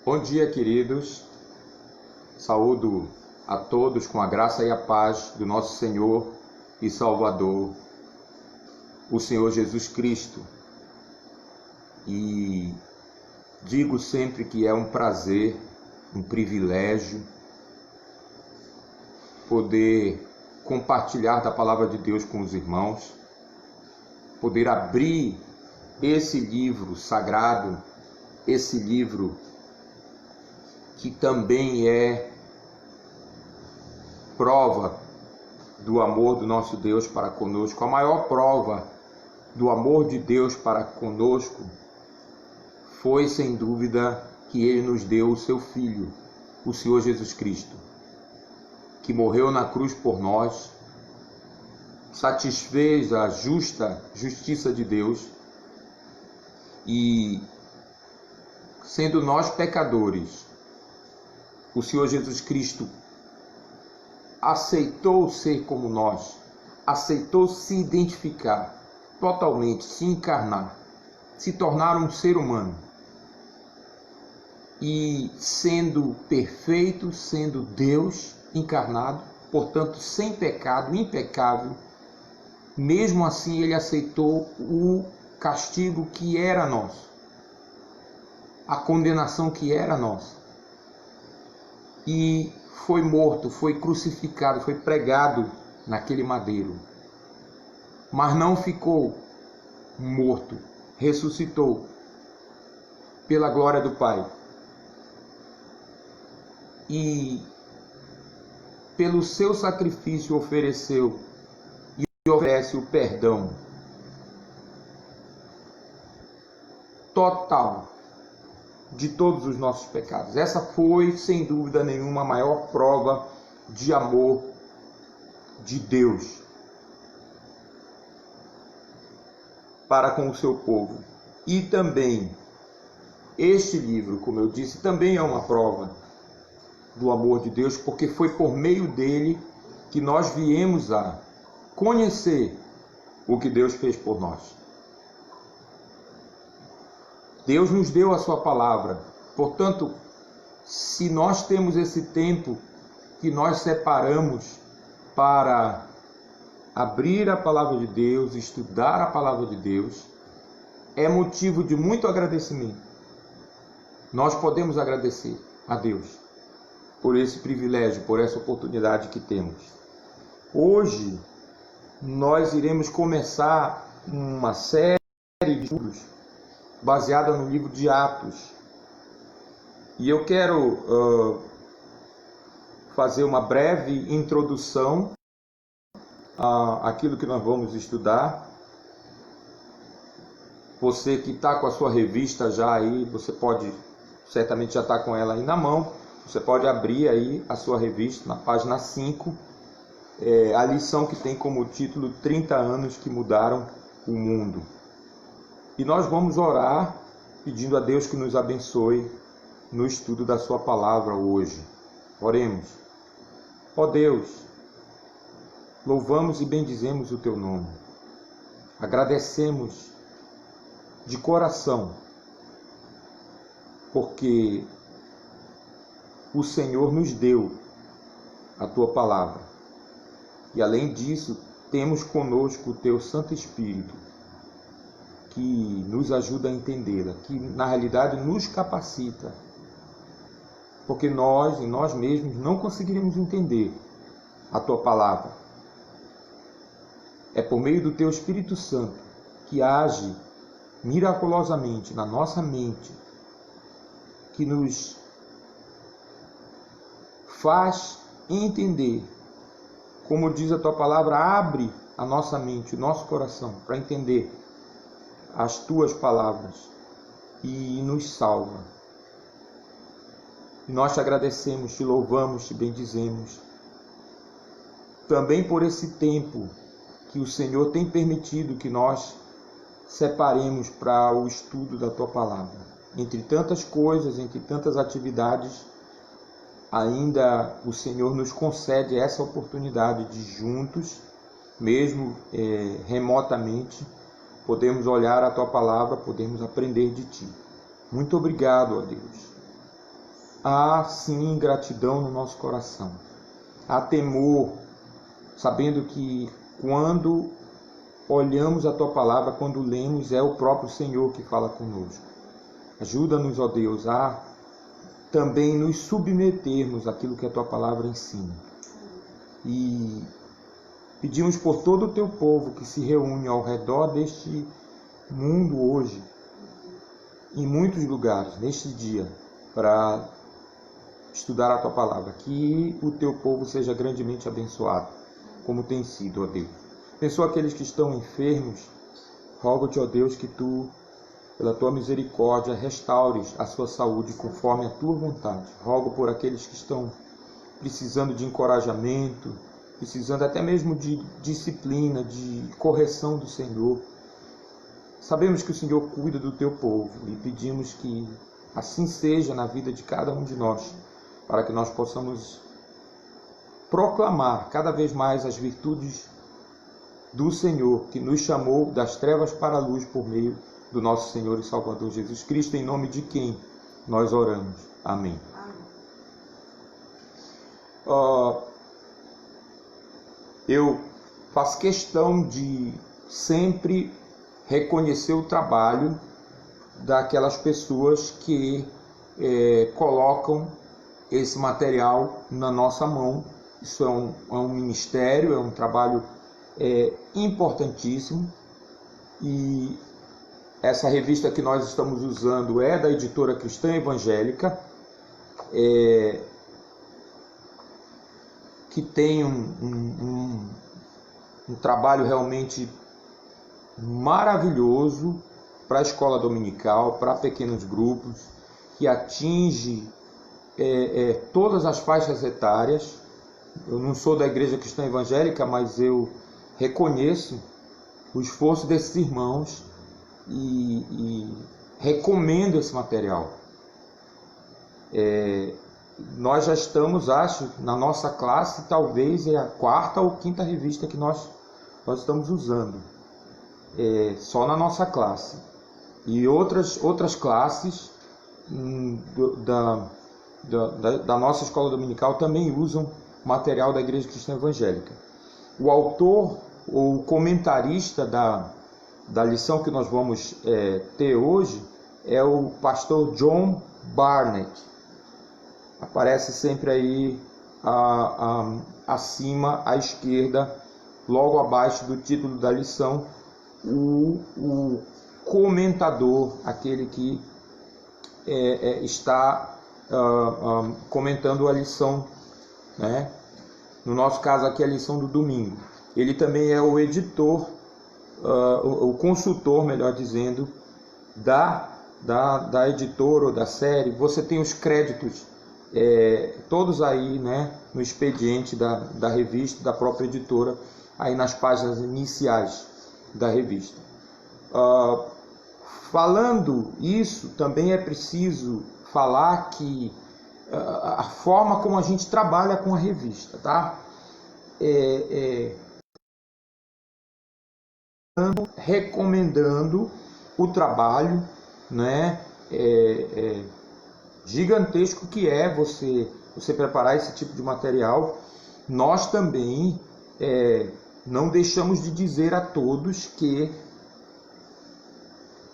Bom dia, queridos. Saúdo a todos com a graça e a paz do nosso Senhor e Salvador, o Senhor Jesus Cristo. E digo sempre que é um prazer, um privilégio poder compartilhar da palavra de Deus com os irmãos, poder abrir esse livro sagrado, esse livro que também é prova do amor do nosso Deus para conosco. A maior prova do amor de Deus para conosco foi, sem dúvida, que Ele nos deu o seu Filho, o Senhor Jesus Cristo, que morreu na cruz por nós, satisfez a justiça de Deus e, sendo nós pecadores, o Senhor Jesus Cristo aceitou ser como nós, aceitou se identificar totalmente, se encarnar, se tornar um ser humano. E sendo perfeito, sendo Deus encarnado, portanto sem pecado, impecável, mesmo assim ele aceitou o castigo que era nosso, a condenação que era nossa. E foi morto, foi crucificado, foi pregado naquele madeiro. Mas não ficou morto, ressuscitou pela glória do Pai. E pelo seu sacrifício ofereceu e oferece o perdão total de todos os nossos pecados. Essa foi, sem dúvida nenhuma, a maior prova de amor de Deus para com o seu povo. E também, este livro, como eu disse, também é uma prova do amor de Deus, porque foi por meio dele que nós viemos a conhecer o que Deus fez por nós. Deus nos deu a sua palavra. Portanto, se nós temos esse tempo que nós separamos para abrir a palavra de Deus, estudar a palavra de Deus, é motivo de muito agradecimento. Nós podemos agradecer a Deus por esse privilégio, por essa oportunidade que temos. Hoje, nós iremos começar uma série de estudos baseada no livro de Atos. E eu quero fazer uma breve introdução àquilo que nós vamos estudar. Você que está com a sua revista já aí, você pode, certamente já está com ela aí na mão, você pode abrir aí a sua revista na página 5, a lição que tem como título 30 anos que mudaram o mundo. E nós vamos orar pedindo a Deus que nos abençoe no estudo da sua palavra hoje. Oremos. Ó Deus, louvamos e bendizemos o teu nome. Agradecemos de coração, porque o Senhor nos deu a tua palavra. E além disso, temos conosco o teu Santo Espírito, que nos ajuda a entendê-la, que na realidade nos capacita, porque nós, em nós mesmos, não conseguiremos entender a tua palavra. É por meio do teu Espírito Santo, que age miraculosamente na nossa mente, que nos faz entender, como diz a tua palavra, abre a nossa mente, o nosso coração, para entender as tuas palavras e nos salva. E nós te agradecemos, te louvamos, te bendizemos também por esse tempo que o Senhor tem permitido que nós separemos para o estudo da tua palavra. Entre tantas coisas, entre tantas atividades, ainda o Senhor nos concede essa oportunidade de juntos, mesmo remotamente, podemos olhar a tua palavra, podemos aprender de ti. Muito obrigado, ó Deus. há sim gratidão no nosso coração. Há temor, sabendo que quando olhamos a Tua palavra, quando lemos, é o próprio Senhor que fala conosco. Ajuda-nos, ó Deus, a também nos submetermos àquilo que a Tua palavra ensina. E pedimos por todo o Teu povo que se reúne ao redor deste mundo hoje, em muitos lugares, neste dia, para estudar a Tua palavra. Que o Teu povo seja grandemente abençoado, como tem sido, ó Deus. Abençoa aqueles que estão enfermos. Rogo-te, ó Deus, que Tu, pela Tua misericórdia, restaures a sua saúde conforme a Tua vontade. Rogo por aqueles que estão precisando de encorajamento, precisando até mesmo de disciplina, de correção do Senhor. Sabemos que o Senhor cuida do Teu povo e pedimos que assim seja na vida de cada um de nós, para que nós possamos proclamar cada vez mais as virtudes do Senhor, que nos chamou das trevas para a luz por meio do nosso Senhor e Salvador Jesus Cristo, em nome de quem nós oramos. Amém. Eu faço questão de sempre reconhecer o trabalho daquelas pessoas que colocam esse material na nossa mão. Isso é um ministério, é um trabalho importantíssimo, e essa revista que nós estamos usando é da editora Cristã Evangélica, que tem um trabalho realmente maravilhoso para a escola dominical, para pequenos grupos, que atinge todas as faixas etárias. Eu não sou da Igreja Cristã Evangélica, mas eu reconheço o esforço desses irmãos e recomendo esse material. Nós já estamos, acho, na nossa classe, talvez é a 4ª ou 5ª revista que nós estamos usando, só na nossa classe. E outras classes da nossa escola dominical também usam material da Igreja Cristã Evangélica. O autor ou comentarista da lição que nós vamos ter hoje é o pastor John Barnett. Aparece sempre aí acima à esquerda, logo abaixo do título da lição, o comentador, aquele que está comentando a lição, né? No nosso caso aqui, a lição do domingo. Ele também é o editor, o consultor, melhor dizendo, da editora ou da série. Você tem os créditos todos aí, né, no expediente da revista, da própria editora, aí nas páginas iniciais da revista. Falando isso, também é preciso falar que a forma como a gente trabalha com a revista, tá? Recomendando o trabalho, né, gigantesco que é você preparar esse tipo de material. Nós também não deixamos de dizer a todos que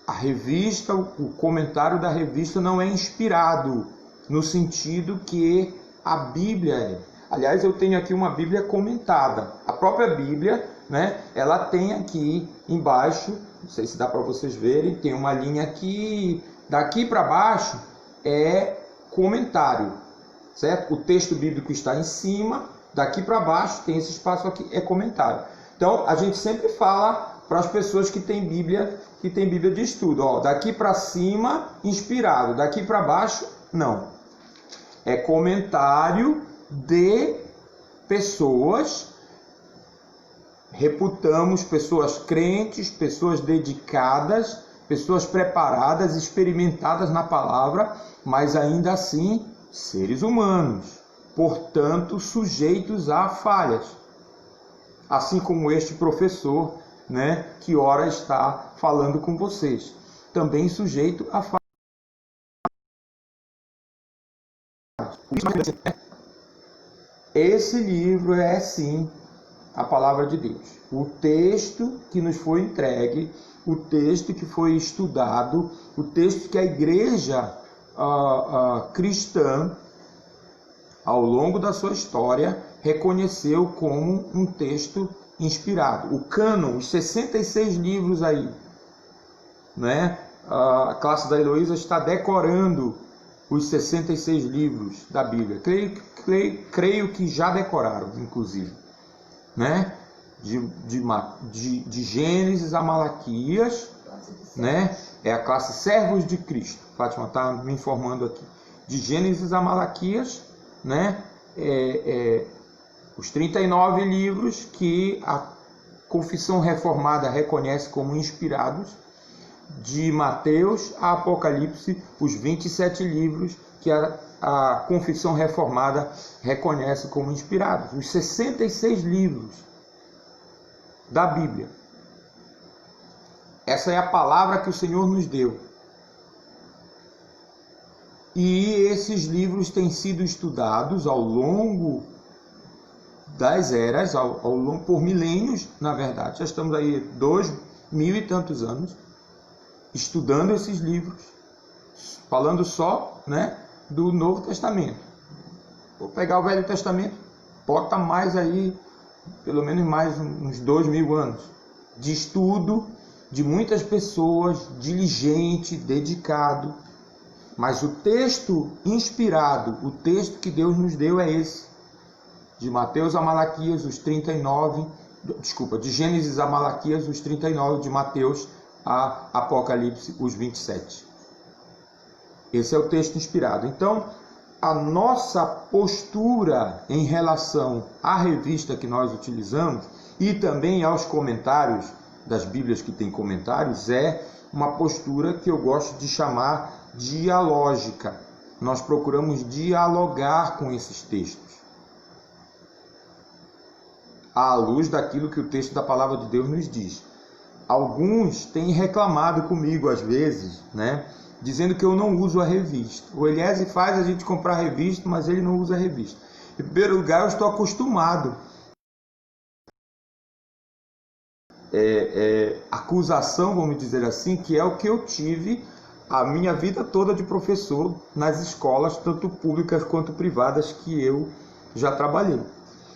a revista, o comentário da revista não é inspirado no sentido que a Bíblia é. Aliás, eu tenho aqui uma Bíblia comentada. A própria Bíblia, né, ela tem aqui embaixo, não sei se dá para vocês verem, tem uma linha aqui, daqui para baixo é comentário, certo? O texto bíblico está em cima, daqui para baixo tem esse espaço aqui, é comentário. Então, a gente sempre fala para as pessoas que têm Bíblia de estudo, ó, daqui para cima, inspirado, daqui para baixo, não. É comentário de pessoas, reputamos pessoas crentes, pessoas dedicadas, pessoas preparadas, experimentadas na palavra, mas ainda assim seres humanos, portanto sujeitos a falhas. Assim como este professor, né, que ora está falando com vocês, também sujeito a falhas. parte. Esse livro é sim a palavra de Deus. O texto que nos foi entregue, o texto que foi estudado, o texto que a igreja cristã, ao longo da sua história, reconheceu como um texto inspirado. O cânon, os 66 livros aí, né? A classe da Heloísa está decorando os 66 livros da Bíblia. Creio que já decoraram, inclusive, né? De Gênesis a Malaquias, né? É a classe Servos de Cristo. Fátima está me informando aqui. De Gênesis a Malaquias, né? Os 39 livros que a Confissão Reformada reconhece como inspirados, de Mateus a Apocalipse, os 27 livros que a Confissão Reformada reconhece como inspirados, os 66 livros da Bíblia. Essa é a palavra que o Senhor nos deu. E esses livros têm sido estudados ao longo das eras, por milênios, na verdade. Já estamos aí 2000 e tantos anos estudando esses livros, falando só, né, do Novo Testamento. Vou pegar o Velho Testamento, bota mais aí, pelo menos mais uns 2000 anos de estudo, de muitas pessoas, diligente, dedicado. Mas o texto inspirado, o texto que Deus nos deu é esse. De Mateus a Malaquias, os 39, de Gênesis a Malaquias, os 39, de Mateus a Apocalipse, os 27. Esse é o texto inspirado. Então, a nossa postura em relação à revista que nós utilizamos e também aos comentários das Bíblias que têm comentários é uma postura que eu gosto de chamar dialógica. Nós procuramos dialogar com esses textos à luz daquilo que o texto da Palavra de Deus nos diz. Alguns têm reclamado comigo às vezes, né, dizendo que eu não uso a revista. O Eliezer faz a gente comprar a revista, mas ele não usa a revista. Em primeiro lugar, eu estou acostumado. Acusação, vamos dizer assim, que é o que eu tive a minha vida toda de professor nas escolas, tanto públicas quanto privadas, que eu já trabalhei.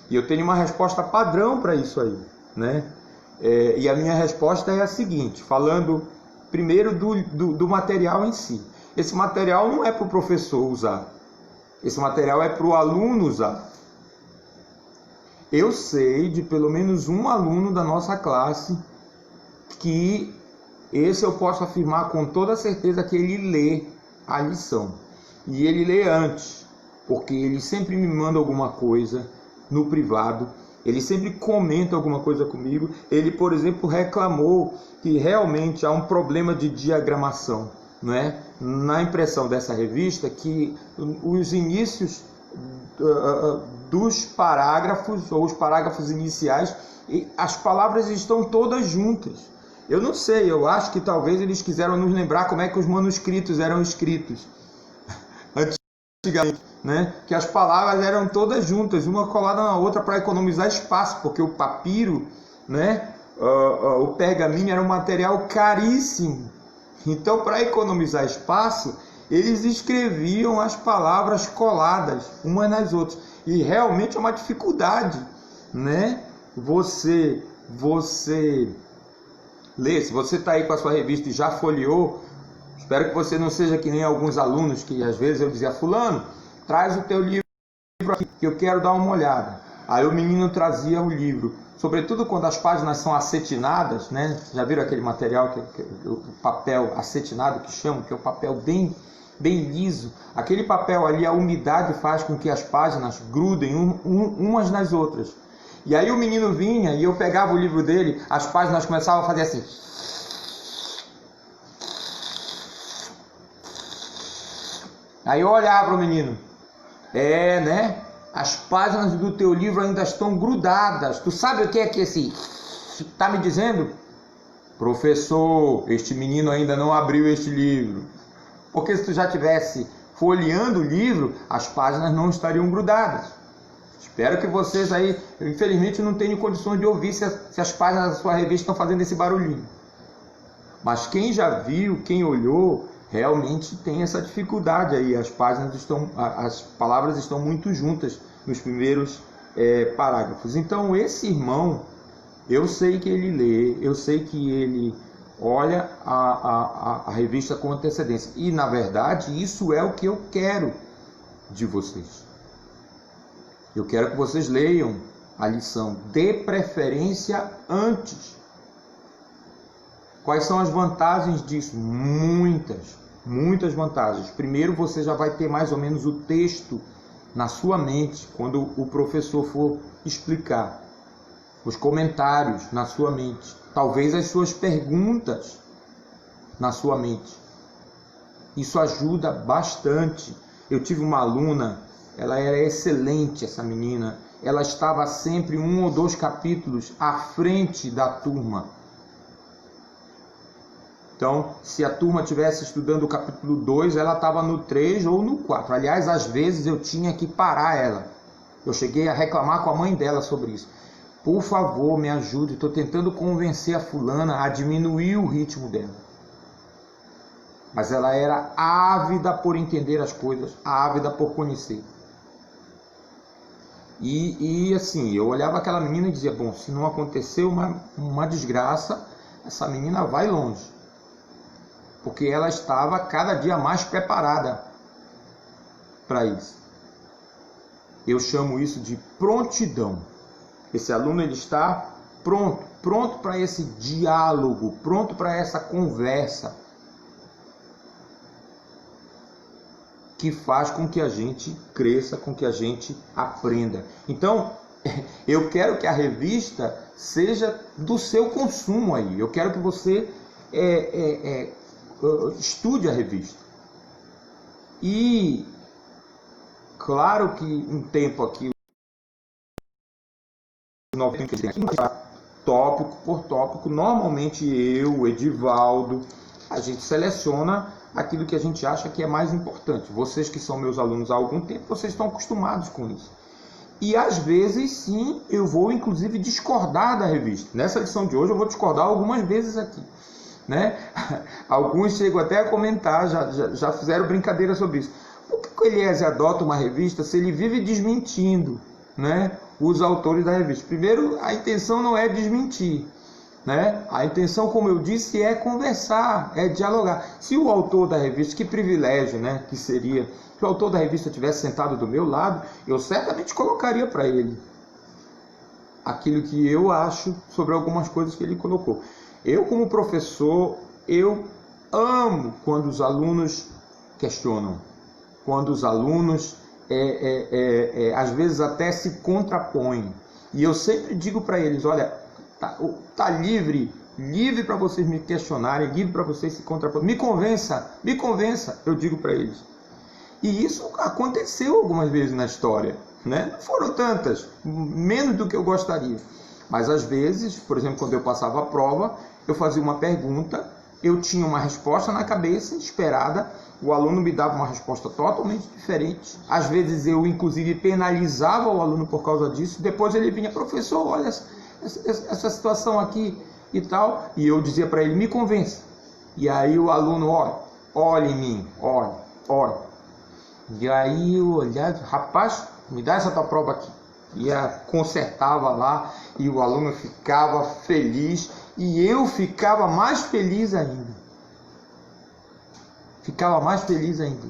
E eu tenho uma resposta padrão para isso aí, né? E a minha resposta é a seguinte, falando primeiro do material em si. Esse material não é para o professor usar, esse material é para o aluno usar. Eu sei de pelo menos um aluno da nossa classe que esse eu posso afirmar com toda certeza que ele lê a lição. E ele lê antes, porque ele sempre me manda alguma coisa no privado, ele sempre comenta alguma coisa comigo. Ele, por exemplo, reclamou que realmente há um problema de diagramação, não é? Na impressão dessa revista, que os inícios dos parágrafos, ou os parágrafos iniciais, as palavras estão todas juntas. Eu não sei, eu acho que talvez eles quiseram nos lembrar como é que os manuscritos eram escritos antigamente, né? Que as palavras eram todas juntas, uma colada na outra para economizar espaço, porque o papiro, né? O pergaminho era um material caríssimo. Então, para economizar espaço, eles escreviam as palavras coladas umas nas outras. E realmente é uma dificuldade, né? Você lê, se você está aí com a sua revista e já folheou, espero que você não seja que nem alguns alunos que às vezes eu dizia: fulano, traz o teu livro aqui que eu quero dar uma olhada. Aí o menino trazia o livro, sobretudo quando as páginas são acetinadas, né? Já viram aquele material, o papel acetinado que chamam, que é um papel bem liso. Aquele papel ali, a umidade faz com que as páginas grudem umas nas outras. E aí o menino vinha e eu pegava o livro dele, as páginas começavam a fazer assim. Aí eu olhava para o menino. Né? As páginas do teu livro ainda estão grudadas. Tu sabe o que é que esse está me dizendo? Professor, este menino ainda não abriu este livro. Porque se tu já tivesse folheando o livro, as páginas não estariam grudadas. Espero que vocês aí, eu infelizmente não tenho condições de ouvir se as páginas da sua revista estão fazendo esse barulhinho. Mas quem já viu, quem olhou, realmente tem essa dificuldade aí. As palavras estão muito juntas nos primeiros parágrafos. Então esse irmão, eu sei que ele lê, eu sei que ele olha a revista com antecedência. E na verdade isso é o que eu quero de vocês. Eu quero que vocês leiam a lição, de preferência antes. Quais são as vantagens disso? Muitas vantagens. Primeiro, você já vai ter mais ou menos o texto na sua mente quando o professor for explicar. Os comentários na sua mente. Talvez as suas perguntas na sua mente. Isso ajuda bastante. Eu tive uma aluna, ela era excelente, essa menina. Ela estava sempre 1 ou 2 capítulos à frente da turma. Então, se a turma estivesse estudando o capítulo 2, ela estava no 3 ou no 4. Aliás, às vezes eu tinha que parar ela. Eu cheguei a reclamar com a mãe dela sobre isso. Por favor, me ajude. Estou tentando convencer a fulana a diminuir o ritmo dela. Mas ela era ávida por entender as coisas, ávida por conhecer. E assim, eu olhava aquela menina e dizia, bom, se não aconteceu uma desgraça, essa menina vai longe. Porque ela estava cada dia mais preparada para isso. Eu chamo isso de prontidão. Esse aluno ele está pronto para esse diálogo, pronto para essa conversa que faz com que a gente cresça, com que a gente aprenda. Então, eu quero que a revista seja do seu consumo aí. Eu quero que você estude a revista. E claro que um tempo aqui, tópico por tópico, normalmente eu, Edivaldo, a gente seleciona aquilo que a gente acha que é mais importante. Vocês que são meus alunos há algum tempo, vocês estão acostumados com isso. E às vezes sim, eu vou inclusive discordar da revista. Nessa lição de hoje eu vou discordar algumas vezes aqui. Né? Alguns chegam até a comentar, já fizeram brincadeira sobre isso. Por que o Eliezer adota uma revista se ele vive desmentindo, né, os autores da revista? Primeiro, a intenção não é desmentir, né? A intenção, como eu disse, é conversar, é dialogar. Se o autor da revista, que privilégio, né, que seria, se o autor da revista tivesse sentado do meu lado, eu certamente colocaria para ele aquilo que eu acho sobre algumas coisas que ele colocou. Eu, como professor, eu amo quando os alunos questionam, quando os alunos, às vezes, até se contrapõem. E eu sempre digo para eles, olha, tá livre para vocês me questionarem, livre para vocês se contrapõem. Me convença, eu digo para eles. E isso aconteceu algumas vezes na história, né? Não foram tantas, menos do que eu gostaria. Mas às vezes, por exemplo, quando eu passava a prova, eu fazia uma pergunta, eu tinha uma resposta na cabeça, esperada, o aluno me dava uma resposta totalmente diferente. Às vezes eu, inclusive, penalizava o aluno por causa disso. Depois ele vinha, professor, olha essa situação aqui e tal. E eu dizia para ele, me convença. E aí o aluno, olha em mim, olha. E aí eu olhava, rapaz, me dá essa tua prova aqui. E consertava lá, e o aluno ficava feliz, e eu ficava mais feliz ainda.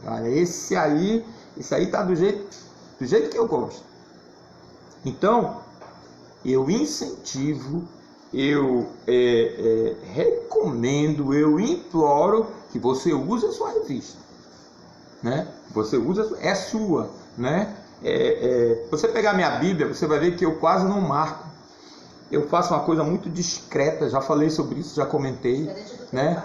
Olha, esse aí tá do jeito que eu gosto. Então, eu incentivo, eu recomendo, eu imploro que você use a sua revista, né? Você usa, é sua, né? Você pegar minha Bíblia, você vai ver que eu quase não marco. Eu faço uma coisa muito discreta, já falei sobre isso, já comentei, né?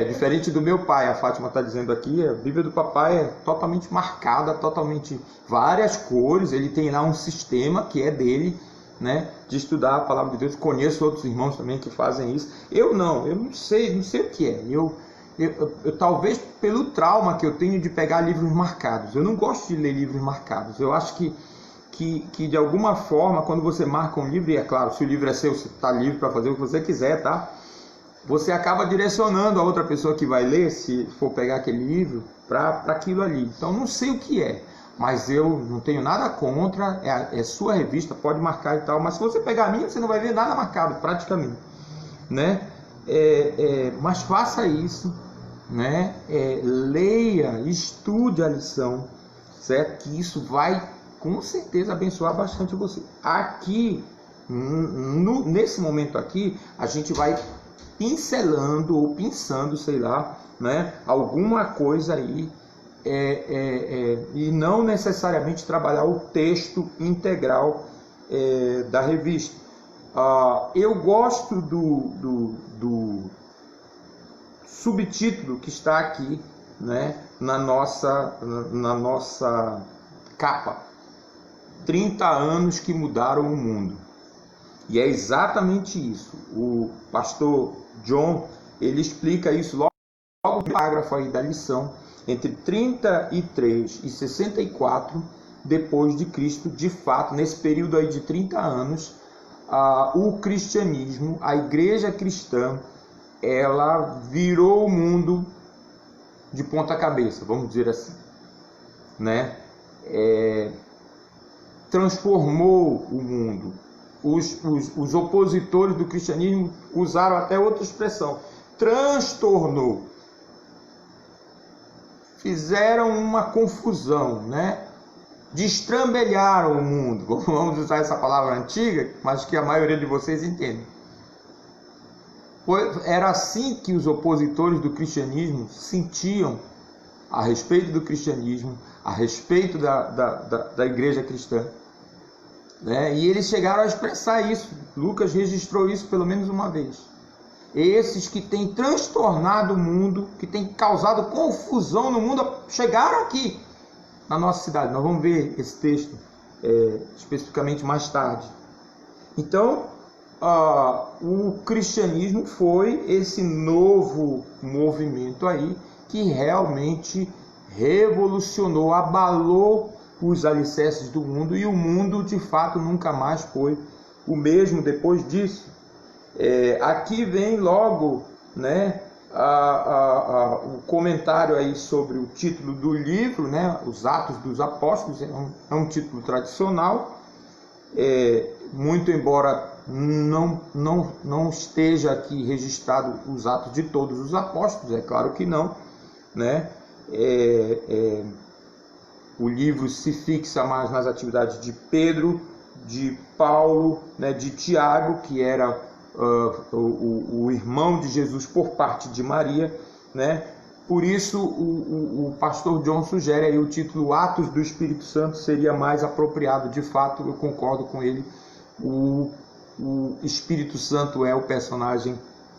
Diferente do meu pai, a Fátima está dizendo aqui, a Bíblia do papai é totalmente marcada, totalmente várias cores, ele tem lá um sistema que é dele, né? De estudar a palavra de Deus. Conheço outros irmãos também que fazem isso. Eu não sei o que é. talvez pelo trauma que eu tenho de pegar livros marcados. Eu não gosto de ler livros marcados. Eu acho que de alguma forma, quando você marca um livro, e é claro, se o livro é seu, você está livre para fazer o que você quiser, tá? Você acaba direcionando a outra pessoa que vai ler, se for pegar aquele livro, para aquilo ali. Então, não sei o que é, mas eu não tenho nada contra, é sua revista, pode marcar e tal, mas se você pegar a minha, você não vai ver nada marcado, praticamente, né? Mas faça isso, né? Leia, estude a lição, certo? Que isso vai, com certeza, abençoar bastante você. Aqui, nesse momento aqui, a gente vai pincelando ou pensando, sei lá, né, alguma coisa aí, e não necessariamente trabalhar o texto integral da revista. Eu gosto do subtítulo que está aqui, né, na nossa capa: 30 anos que mudaram o mundo. E é exatamente isso. O pastor John, ele explica isso logo no parágrafo aí da lição, entre 33 e 64 depois de Cristo. De fato, nesse período aí de 30 anos, o cristianismo, a igreja cristã, ela virou o mundo de ponta cabeça, vamos dizer assim, né? Transformou o mundo. Os opositores do cristianismo usaram até outra expressão: transtornou. Fizeram uma confusão, né? Destrambelharam o mundo. Vamos usar essa palavra antiga, mas que a maioria de vocês entende. Era assim que os opositores do cristianismo sentiam a respeito do cristianismo, a respeito da igreja cristã. Né? E eles chegaram a expressar isso. Lucas registrou isso pelo menos uma vez. Esses que têm transtornado o mundo, que têm causado confusão no mundo, chegaram aqui na nossa cidade. Nós vamos ver esse texto especificamente mais tarde. Então, o cristianismo foi esse novo movimento aí que realmente revolucionou, abalou os alicerces do mundo, e o mundo de fato nunca mais foi o mesmo depois disso. Aqui vem logo, né, o comentário aí sobre o título do livro, né, Os Atos dos Apóstolos. É um título tradicional, muito embora não esteja aqui registrado os atos de todos os apóstolos, é claro que não, né? O livro se fixa mais nas atividades de Pedro, de Paulo, né, de Tiago, que era o irmão de Jesus por parte de Maria, né? Por isso o pastor John sugere aí o título Atos do Espírito Santo, seria mais apropriado. De fato, eu concordo com ele. O Espírito Santo é o personagem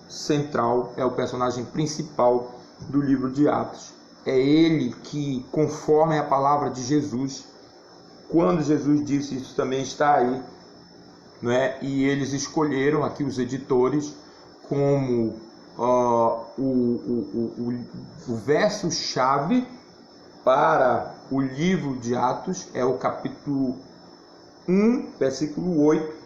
central, é o personagem principal do livro de Atos. É ele que, conforme a palavra de Jesus, quando Jesus disse, isso também está aí, não é? E eles escolheram aqui, os editores, como o verso-chave para o livro de Atos, é o capítulo 1, versículo 8.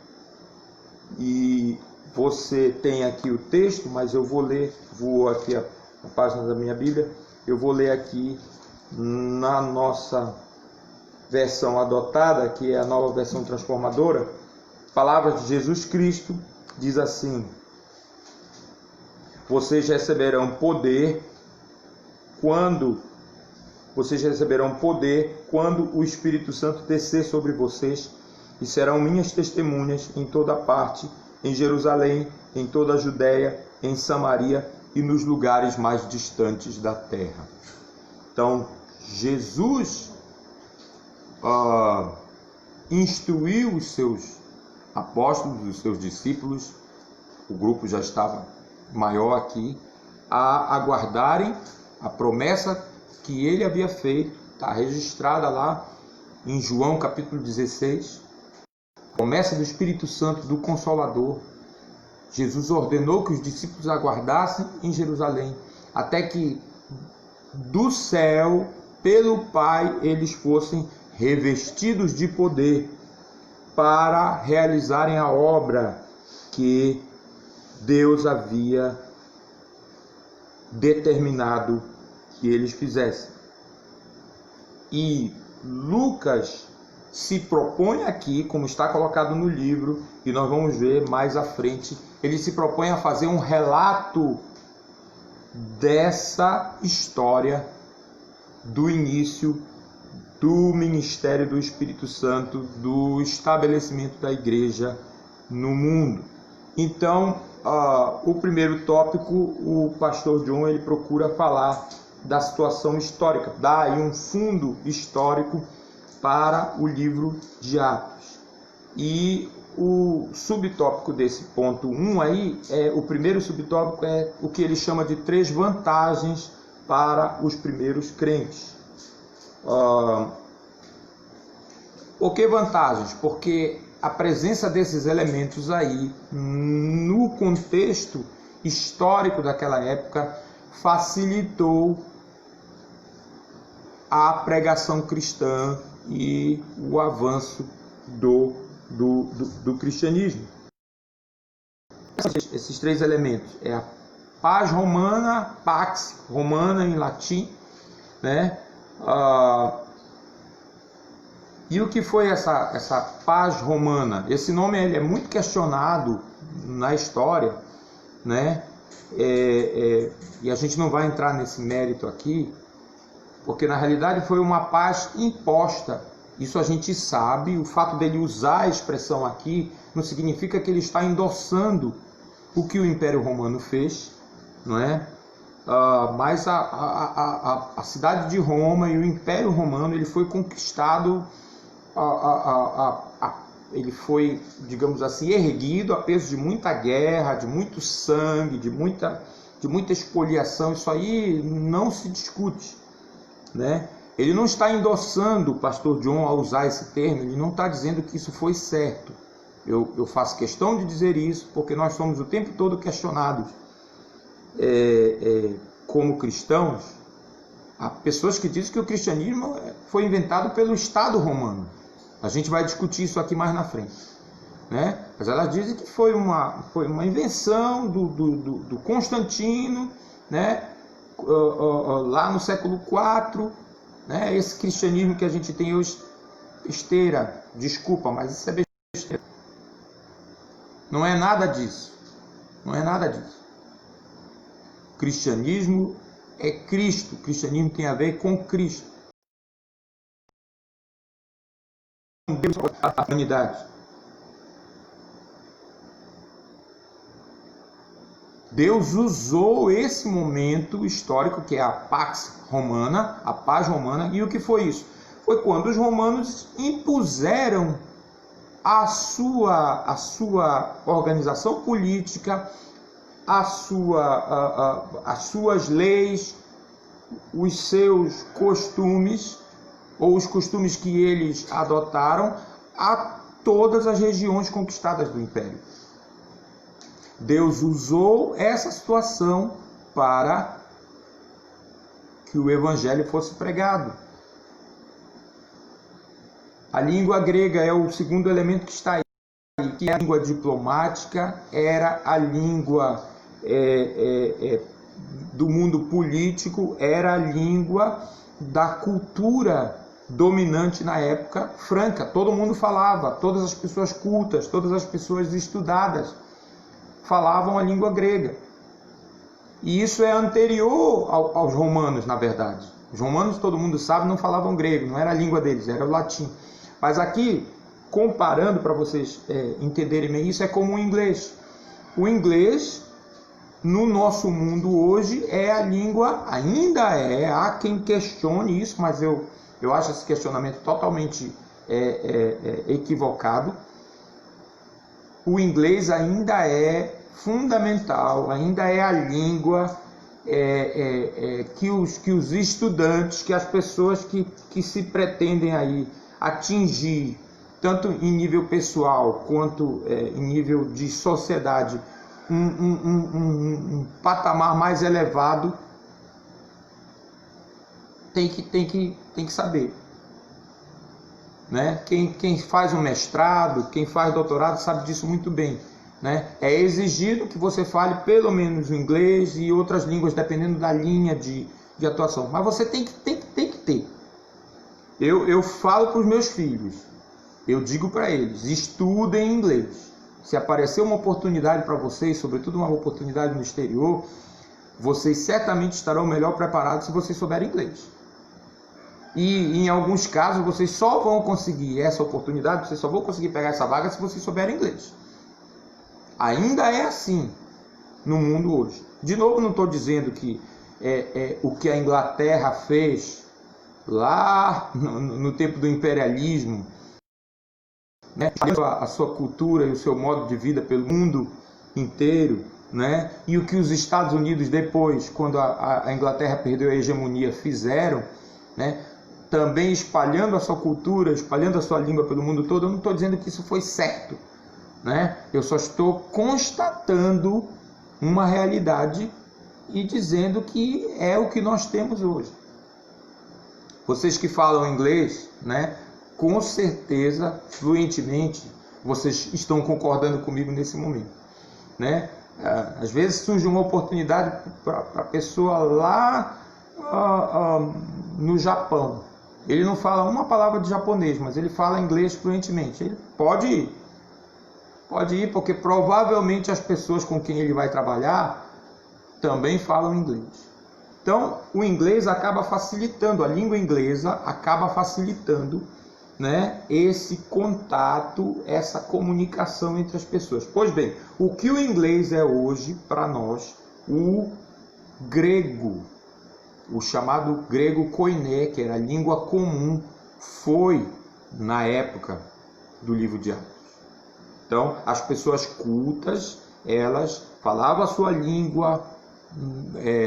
E você tem aqui o texto, mas eu vou aqui a página da minha Bíblia, eu vou ler aqui na nossa versão adotada, que é a Nova Versão Transformadora. Palavras de Jesus Cristo, diz assim: vocês receberão poder quando o Espírito Santo descer sobre vocês, e serão minhas testemunhas em toda parte, em Jerusalém, em toda a Judéia, em Samaria e nos lugares mais distantes da terra. Então, Jesus instruiu os seus apóstolos, os seus discípulos, o grupo já estava maior aqui, a aguardarem a promessa que ele havia feito, está registrada lá em João capítulo 16, promessa do Espírito Santo, do Consolador. Jesus ordenou que os discípulos aguardassem em Jerusalém, até que do céu, pelo Pai, eles fossem revestidos de poder para realizarem a obra que Deus havia determinado que eles fizessem. E Lucas se propõe aqui, como está colocado no livro, e nós vamos ver mais à frente, ele se propõe a fazer um relato dessa história do início do ministério do Espírito Santo, do estabelecimento da igreja no mundo. Então, o primeiro tópico, o pastor John, ele procura falar da situação histórica, dá aí um fundo histórico para o livro de Atos. E o subtópico desse ponto 1 aí, o primeiro subtópico é o que ele chama de 3 vantagens para os primeiros crentes. Por que vantagens? Porque a presença desses elementos aí, no contexto histórico daquela época, facilitou a pregação cristã e o avanço do cristianismo. Esses 3 elementos é a paz romana, pax romana em latim, né? E o que foi essa paz romana? Esse nome ele é muito questionado na história, né? E a gente não vai entrar nesse mérito aqui, porque na realidade foi uma paz imposta. Isso a gente sabe. O fato dele usar a expressão aqui não significa que ele está endossando o que o Império Romano fez, não é? Mas a cidade de Roma e o Império Romano, ele foi conquistado, ele foi, digamos assim, erguido a peso de muita guerra, de muito sangue, de muita expoliação. Isso aí não se discute, né? Ele não está endossando o pastor John ao usar esse termo, ele não está dizendo que isso foi certo. Eu faço questão de dizer isso porque nós somos o tempo todo questionados como cristãos. Há pessoas que dizem que o cristianismo foi inventado pelo Estado romano. A gente vai discutir isso aqui mais na frente, né? Mas elas dizem que foi uma invenção do Constantino, né? Lá no século IV, né? Esse cristianismo que a gente tem hoje, besteira, desculpa, mas isso é besteira. Não é nada disso. Não é nada disso. O cristianismo é Cristo. O cristianismo tem a ver com Cristo. Deus, a humanidade. Deus usou esse momento histórico, que é a Pax Romana, a paz romana, e o que foi isso? Foi quando os romanos impuseram a sua organização política, as suas leis, os seus costumes, ou os costumes que eles adotaram, a todas as regiões conquistadas do Império. Deus usou essa situação para que o Evangelho fosse pregado. A língua grega é o segundo elemento que está aí, que a língua diplomática era a língua do mundo político, era a língua da cultura dominante na época franca. Todo mundo falava, todas as pessoas cultas, todas as pessoas estudadas falavam a língua grega. E isso é anterior aos romanos, na verdade. Os romanos, todo mundo sabe, não falavam grego, não era a língua deles, era o latim. Mas aqui, comparando para vocês entenderem bem isso, é como o inglês. O inglês, no nosso mundo hoje, é a língua, ainda há quem questione isso, mas eu acho esse questionamento totalmente equivocado. O inglês ainda é fundamental, ainda é a língua que os estudantes, que as pessoas que se pretendem aí atingir, tanto em nível pessoal quanto em nível de sociedade, um patamar mais elevado, tem que saber. Né? Quem faz um mestrado, quem faz doutorado sabe disso muito bem. Né? É exigido que você fale pelo menos o inglês e outras línguas, dependendo da linha de atuação. Mas você tem que ter. Eu falo para os meus filhos, eu digo para eles, estudem inglês. Se aparecer uma oportunidade para vocês, sobretudo uma oportunidade no exterior, vocês certamente estarão melhor preparados se vocês souberem inglês. E em alguns casos vocês só vão conseguir essa oportunidade, vocês só vão conseguir pegar essa vaga se vocês souberem inglês. Ainda é assim no mundo hoje. De novo, não estou dizendo que o que a Inglaterra fez lá no tempo do imperialismo, né, a sua cultura e o seu modo de vida pelo mundo inteiro, né, e o que os Estados Unidos depois, quando a Inglaterra perdeu a hegemonia, fizeram, né, também espalhando a sua cultura, espalhando a sua língua pelo mundo todo. Eu não estou dizendo que isso foi certo, né? Eu só estou constatando uma realidade e dizendo que é o que nós temos hoje. Vocês que falam inglês, né, com certeza, fluentemente, vocês estão concordando comigo nesse momento, né? Às vezes surge uma oportunidade para a pessoa lá no Japão. Ele não fala uma palavra de japonês, mas ele fala inglês fluentemente. Ele pode ir, porque provavelmente as pessoas com quem ele vai trabalhar também falam inglês. Então, o inglês acaba facilitando, a língua inglesa acaba facilitando, né, esse contato, essa comunicação entre as pessoas. Pois bem, o que o inglês é hoje para nós? O grego, o chamado grego koiné, que era a língua comum, foi na época do livro de Atos. Então, as pessoas cultas, elas falavam a sua língua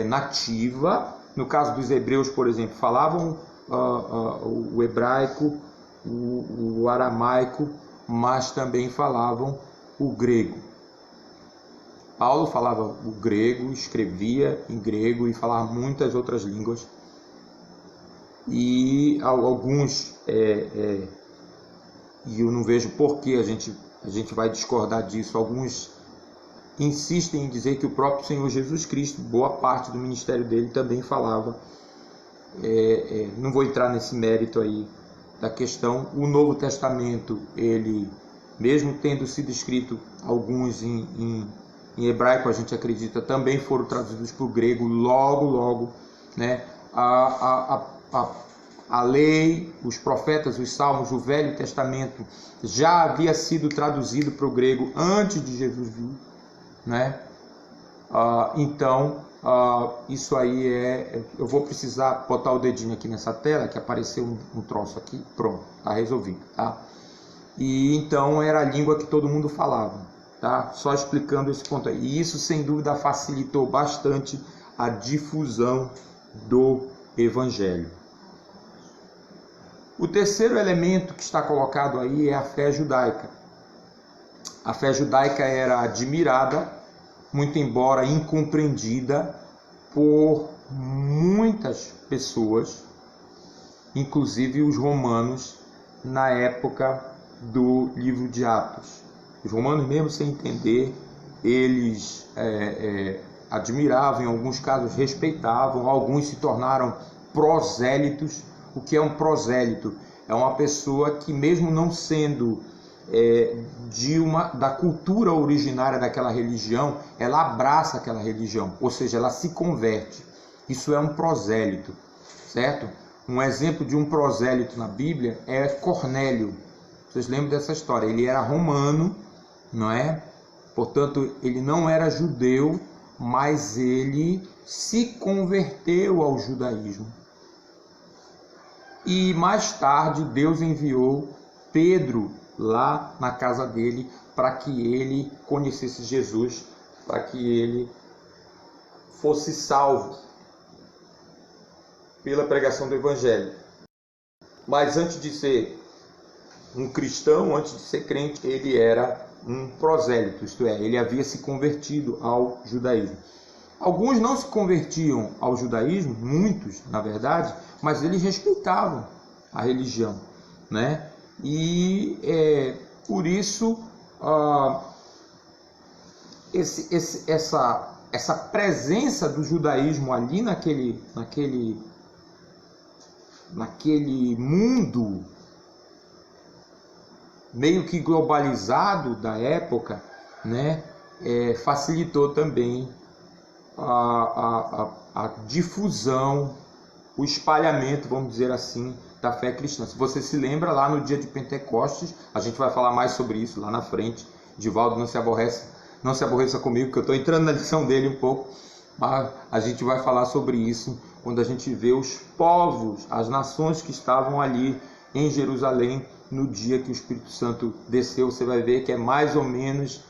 nativa. No caso dos hebreus, por exemplo, falavam o hebraico, o aramaico, mas também falavam o grego. Paulo falava o grego, escrevia em grego e falava muitas outras línguas. E alguns, e eu não vejo por que a gente vai discordar disso, alguns insistem em dizer que o próprio Senhor Jesus Cristo, boa parte do ministério dele também falava. Não vou entrar nesse mérito aí da questão. O Novo Testamento, ele, mesmo tendo sido escrito alguns em hebraico, a gente acredita, também foram traduzidos para o grego logo, né? A lei, os profetas, os salmos, o Velho Testamento já havia sido traduzido para o grego antes de Jesus vir, né? Então, isso aí eu vou precisar botar o dedinho aqui nessa tela, que apareceu um troço aqui, pronto, tá resolvido, tá? E então era a língua que todo mundo falava, tá? Só explicando esse ponto aí. E isso, sem dúvida, facilitou bastante a difusão do Evangelho. O terceiro elemento que está colocado aí é a fé judaica. A fé judaica era admirada, muito embora incompreendida por muitas pessoas, inclusive os romanos, na época do livro de Atos. Os romanos, mesmo sem entender, eles admiravam, em alguns casos respeitavam, alguns se tornaram prosélitos. O que é um prosélito? É uma pessoa que, mesmo não sendo da cultura originária daquela religião, ela abraça aquela religião, ou seja, ela se converte. Isso é um prosélito, certo? Um exemplo de um prosélito na Bíblia é Cornélio. Vocês lembram dessa história? Ele era romano, não é? Portanto, ele não era judeu, mas ele se converteu ao judaísmo. E mais tarde Deus enviou Pedro lá na casa dele para que ele conhecesse Jesus, para que ele fosse salvo pela pregação do Evangelho. Mas antes de ser um cristão, antes de ser crente, ele era um prosélito, isto é, ele havia se convertido ao judaísmo. Alguns não se convertiam ao judaísmo, muitos, na verdade, mas eles respeitavam a religião, né? E por isso essa presença do judaísmo ali naquele mundo meio que globalizado da época, né, facilitou também a difusão, o espalhamento, vamos dizer assim, da fé cristã. Se você se lembra, lá no dia de Pentecostes, a gente vai falar mais sobre isso lá na frente. Divaldo, não se aborreça comigo, que eu estou entrando na lição dele um pouco, mas a gente vai falar sobre isso quando a gente vê os povos, as nações que estavam ali em Jerusalém no dia que o Espírito Santo desceu. Você vai ver que é mais ou menos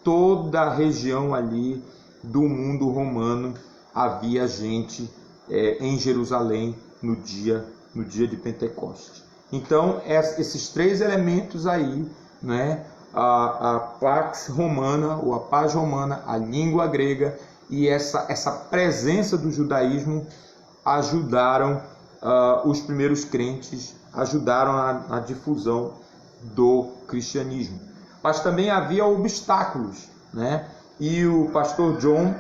toda a região ali do mundo romano havia gente em Jerusalém no dia de Pentecostes. Então, esses três elementos aí, né, a pax romana, ou a paz romana, a língua grega e essa presença do judaísmo ajudaram os primeiros crentes, ajudaram a difusão do cristianismo. Mas também havia obstáculos, né? E o pastor John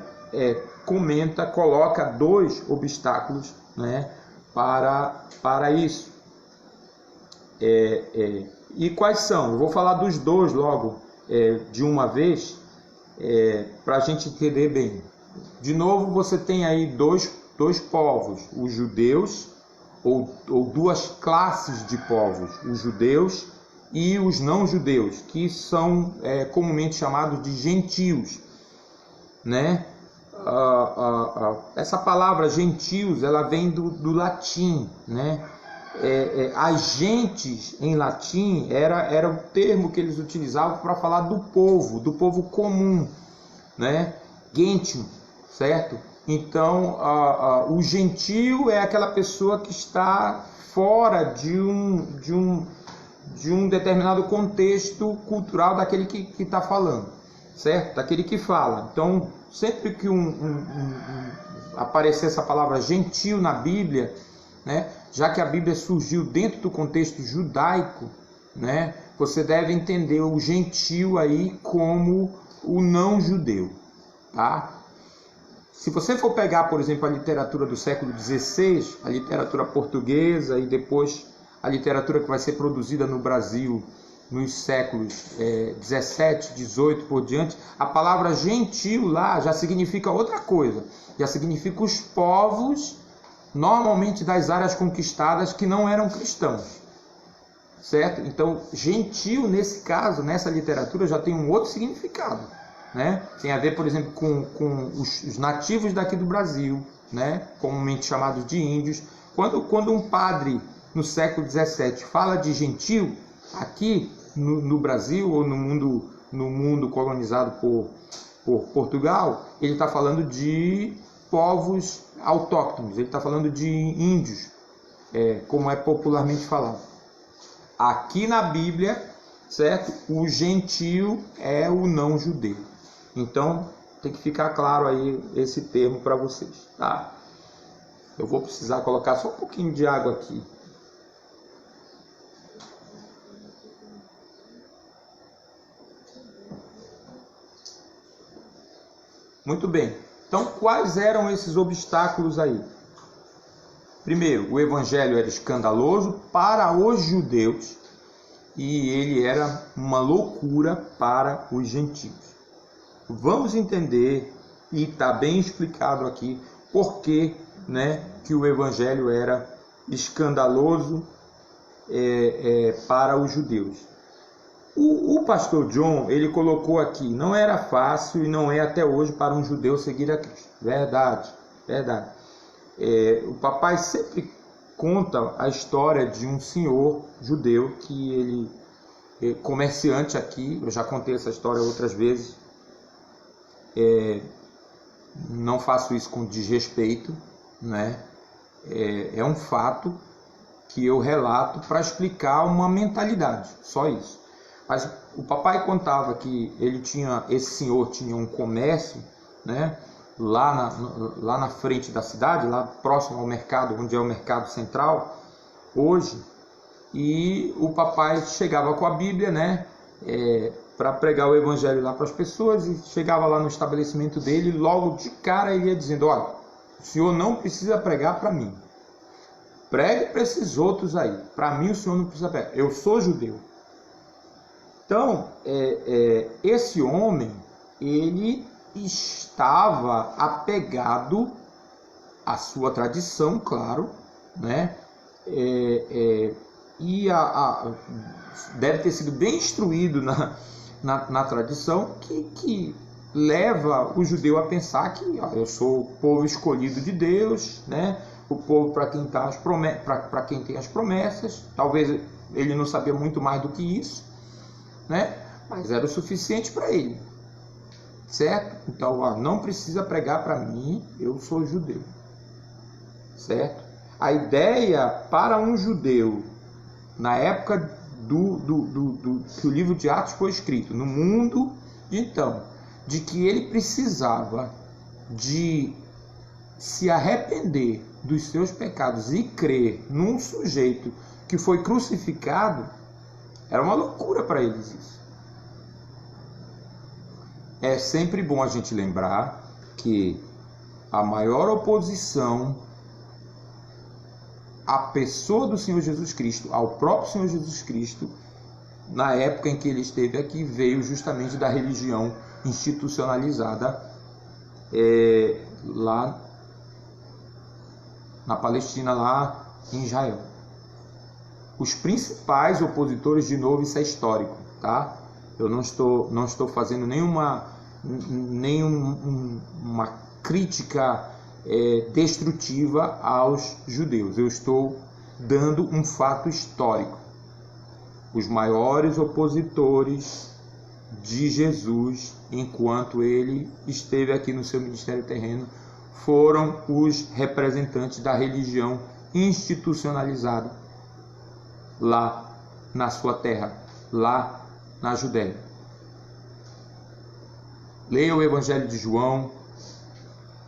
coloca 2 obstáculos, né, para isso. E quais são? Eu vou falar dos 2 logo, de uma vez, para a gente entender bem. De novo, você tem aí dois povos, os judeus, ou 2 classes de povos, os judeus e os não-judeus, que são comumente chamados de gentios, né? Essa palavra gentios, ela vem do latim, né? As gentes em latim era o termo que eles utilizavam para falar do povo comum, né? Gentium, certo? Então, o gentio é aquela pessoa que está fora de um determinado contexto cultural daquele que está falando, certo? Daquele que fala. Então, sempre que aparecer essa palavra gentio na Bíblia, né, já que a Bíblia surgiu dentro do contexto judaico, né, você deve entender o gentio aí como o não judeu, tá? Se você for pegar, por exemplo, a literatura do século XVI, a literatura portuguesa e depois a literatura que vai ser produzida no Brasil nos séculos 17, 18 por diante, a palavra gentio lá já significa outra coisa. Já significa os povos, normalmente das áreas conquistadas, que não eram cristãos. Certo? Então, gentio, nesse caso, nessa literatura, já tem um outro significado, né? Tem a ver, por exemplo, com os nativos daqui do Brasil, né? Comumente chamados de índios. Quando um padre no século XVII fala de gentio, aqui no Brasil ou no mundo colonizado por Portugal, ele está falando de povos autóctones, ele está falando de índios, como é popularmente falado. Aqui na Bíblia, certo? O gentio é o não judeu. Então, tem que ficar claro aí esse termo para vocês, tá? Eu vou precisar colocar só um pouquinho de água aqui. Muito bem. Então, quais eram esses obstáculos aí? Primeiro, o evangelho era escandaloso para os judeus e ele era uma loucura para os gentios. Vamos entender, e está bem explicado aqui, por que, né, que o evangelho era escandaloso para os judeus. O pastor John, ele colocou aqui, não era fácil e não é até hoje para um judeu seguir a Cristo. Verdade, verdade. O papai sempre conta a história de um senhor judeu que ele, comerciante aqui, eu já contei essa história outras vezes, não faço isso com desrespeito, né? É um fato que eu relato para explicar uma mentalidade, só isso. Mas o papai contava que esse senhor tinha um comércio, né? lá na frente da cidade, lá próximo ao mercado, onde é o mercado central hoje, e o papai chegava com a Bíblia, né, para pregar o evangelho lá para as pessoas, e chegava lá no estabelecimento dele, e logo de cara ele ia dizendo: olha, o senhor não precisa pregar para mim, pregue para esses outros aí, para mim o senhor não precisa pregar, eu sou judeu. Então, esse homem, ele estava apegado à sua tradição, claro, né? E deve ter sido bem instruído na tradição, que leva o judeu a pensar que eu sou o povo escolhido de Deus, né? O povo para quem tem as promessas. Talvez ele não sabia muito mais do que isso, né? Mas era o suficiente para ele, certo? Então, não precisa pregar para mim, eu sou judeu, certo? A ideia para um judeu na época que o livro de Atos foi escrito, no mundo de então, de que ele precisava de se arrepender dos seus pecados e crer num sujeito que foi crucificado, era uma loucura para eles isso. É sempre bom a gente lembrar que a maior oposição à pessoa do Senhor Jesus Cristo, ao próprio Senhor Jesus Cristo, na época em que ele esteve aqui, veio justamente da religião institucionalizada lá na Palestina, lá em Israel. Os principais opositores, de novo, isso é histórico, tá? Eu não estou fazendo nenhuma crítica destrutiva aos judeus. Eu estou dando um fato histórico. Os maiores opositores de Jesus, enquanto ele esteve aqui no seu ministério terreno, foram os representantes da religião institucionalizada lá na sua terra, lá na Judéia. Leia o Evangelho de João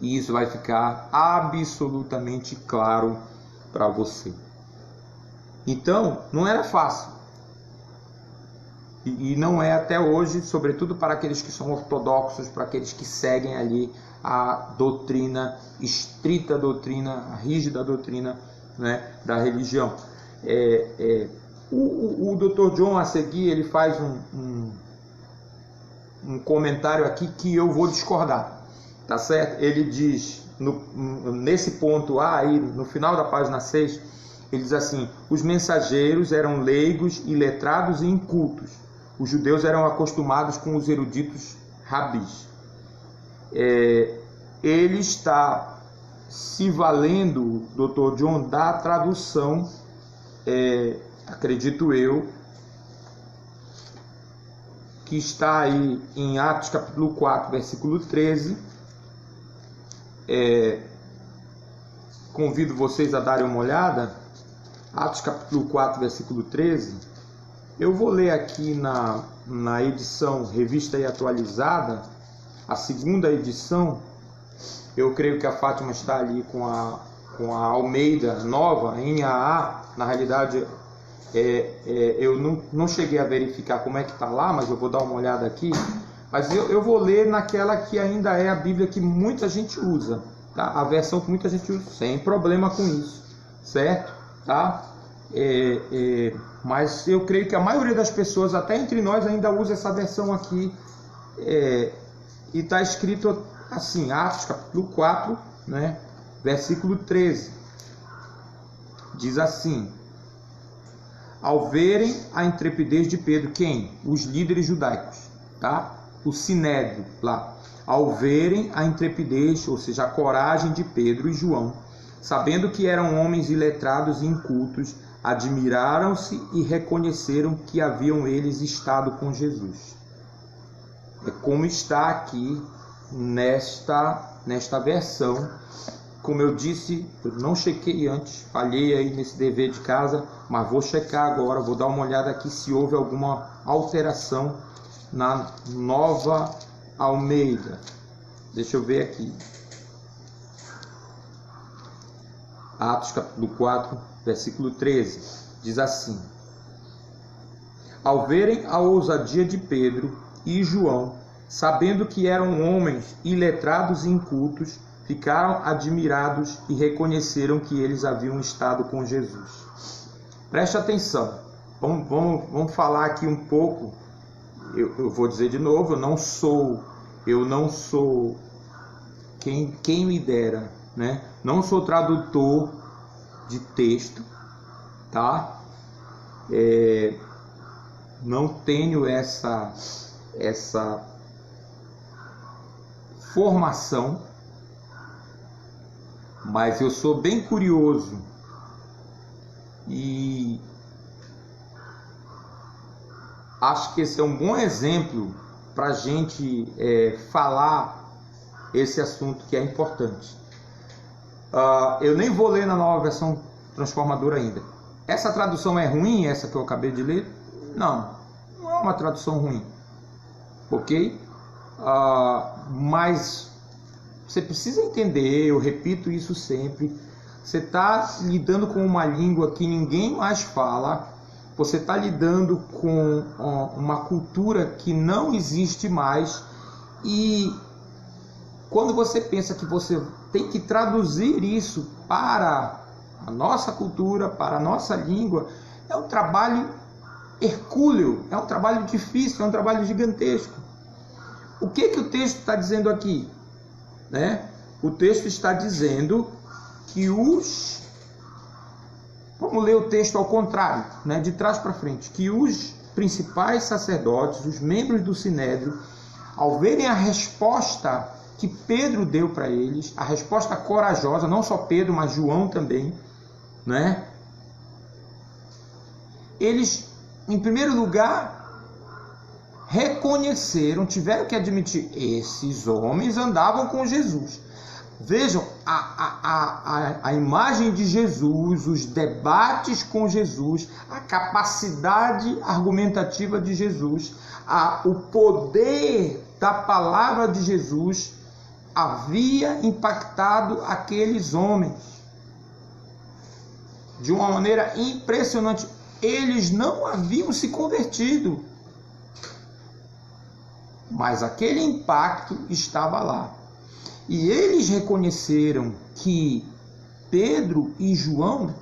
e isso vai ficar absolutamente claro para você. Então, não era fácil. E não é até hoje, sobretudo para aqueles que são ortodoxos, para aqueles que seguem ali a doutrina, estrita doutrina, a rígida doutrina, né, da religião. O Dr. John, a seguir, ele faz um comentário aqui que eu vou discordar, tá certo? Ele diz, nesse ponto A, aí, no final da página 6, ele diz assim: os mensageiros eram leigos, iletrados e incultos. Os judeus eram acostumados com os eruditos rabis. Ele está se valendo, Dr. John, da tradução, acredito eu, que está aí em Atos capítulo 4, versículo 13. Convido vocês a darem uma olhada. Atos capítulo 4, versículo 13. Eu vou ler aqui na edição Revista e Atualizada, a segunda edição. Eu creio que a Fátima está ali com a Almeida nova, em AA. Na realidade, eu não cheguei a verificar como é que está lá, mas eu vou dar uma olhada aqui. Mas eu vou ler naquela que ainda é a Bíblia que muita gente usa, tá? A versão que muita gente usa, sem problema com isso, certo? Tá? Mas eu creio que a maioria das pessoas, até entre nós, ainda usa essa versão aqui, e está escrito assim, Atos capítulo 4, né, versículo 13, diz assim: ao verem a intrepidez de Pedro, quem? Os líderes judaicos, tá? O sinédrio lá, ao verem a intrepidez, ou seja, a coragem de Pedro e João, sabendo que eram homens iletrados e incultos, admiraram-se e reconheceram que haviam eles estado com Jesus. É como está aqui nesta versão. Como eu disse, eu não chequei antes, falhei aí nesse dever de casa, mas vou checar agora, vou dar uma olhada aqui se houve alguma alteração na Nova Almeida. Deixa eu ver aqui. Atos capítulo 4, versículo 13, diz assim: ao verem a ousadia de Pedro e João, sabendo que eram homens iletrados e incultos, ficaram admirados e reconheceram que eles haviam estado com Jesus. Preste atenção, vamos falar aqui um pouco. Eu vou dizer de novo, eu não sou quem me dera, né? Não sou tradutor de texto, tá? Não tenho essa formação, mas eu sou bem curioso e acho que esse é um bom exemplo para a gente falar esse assunto que é importante. Eu nem vou ler na Nova Versão Transformadora ainda. Essa tradução é ruim, essa que eu acabei de ler? Não é uma tradução ruim, ok? Mas você precisa entender, eu repito isso sempre, você está lidando com uma língua que ninguém mais fala, você está lidando com uma cultura que não existe mais, e quando você pensa que você tem que traduzir isso para a nossa cultura, para a nossa língua, é um trabalho hercúleo, é um trabalho difícil, é um trabalho gigantesco. O que o texto está dizendo aqui? Né? O texto está dizendo que vamos ler o texto ao contrário, né? De trás para frente, que os principais sacerdotes, os membros do Sinédrio, ao verem a resposta que Pedro deu para eles, a resposta corajosa, não só Pedro, mas João também, né? Eles, em primeiro lugar, reconheceram, tiveram que admitir, esses homens andavam com Jesus. Vejam a imagem de Jesus, os debates com Jesus, a capacidade argumentativa de Jesus, o poder da palavra de Jesus havia impactado aqueles homens de uma maneira impressionante. Eles não haviam se convertido, mas aquele impacto estava lá. E eles reconheceram que Pedro e João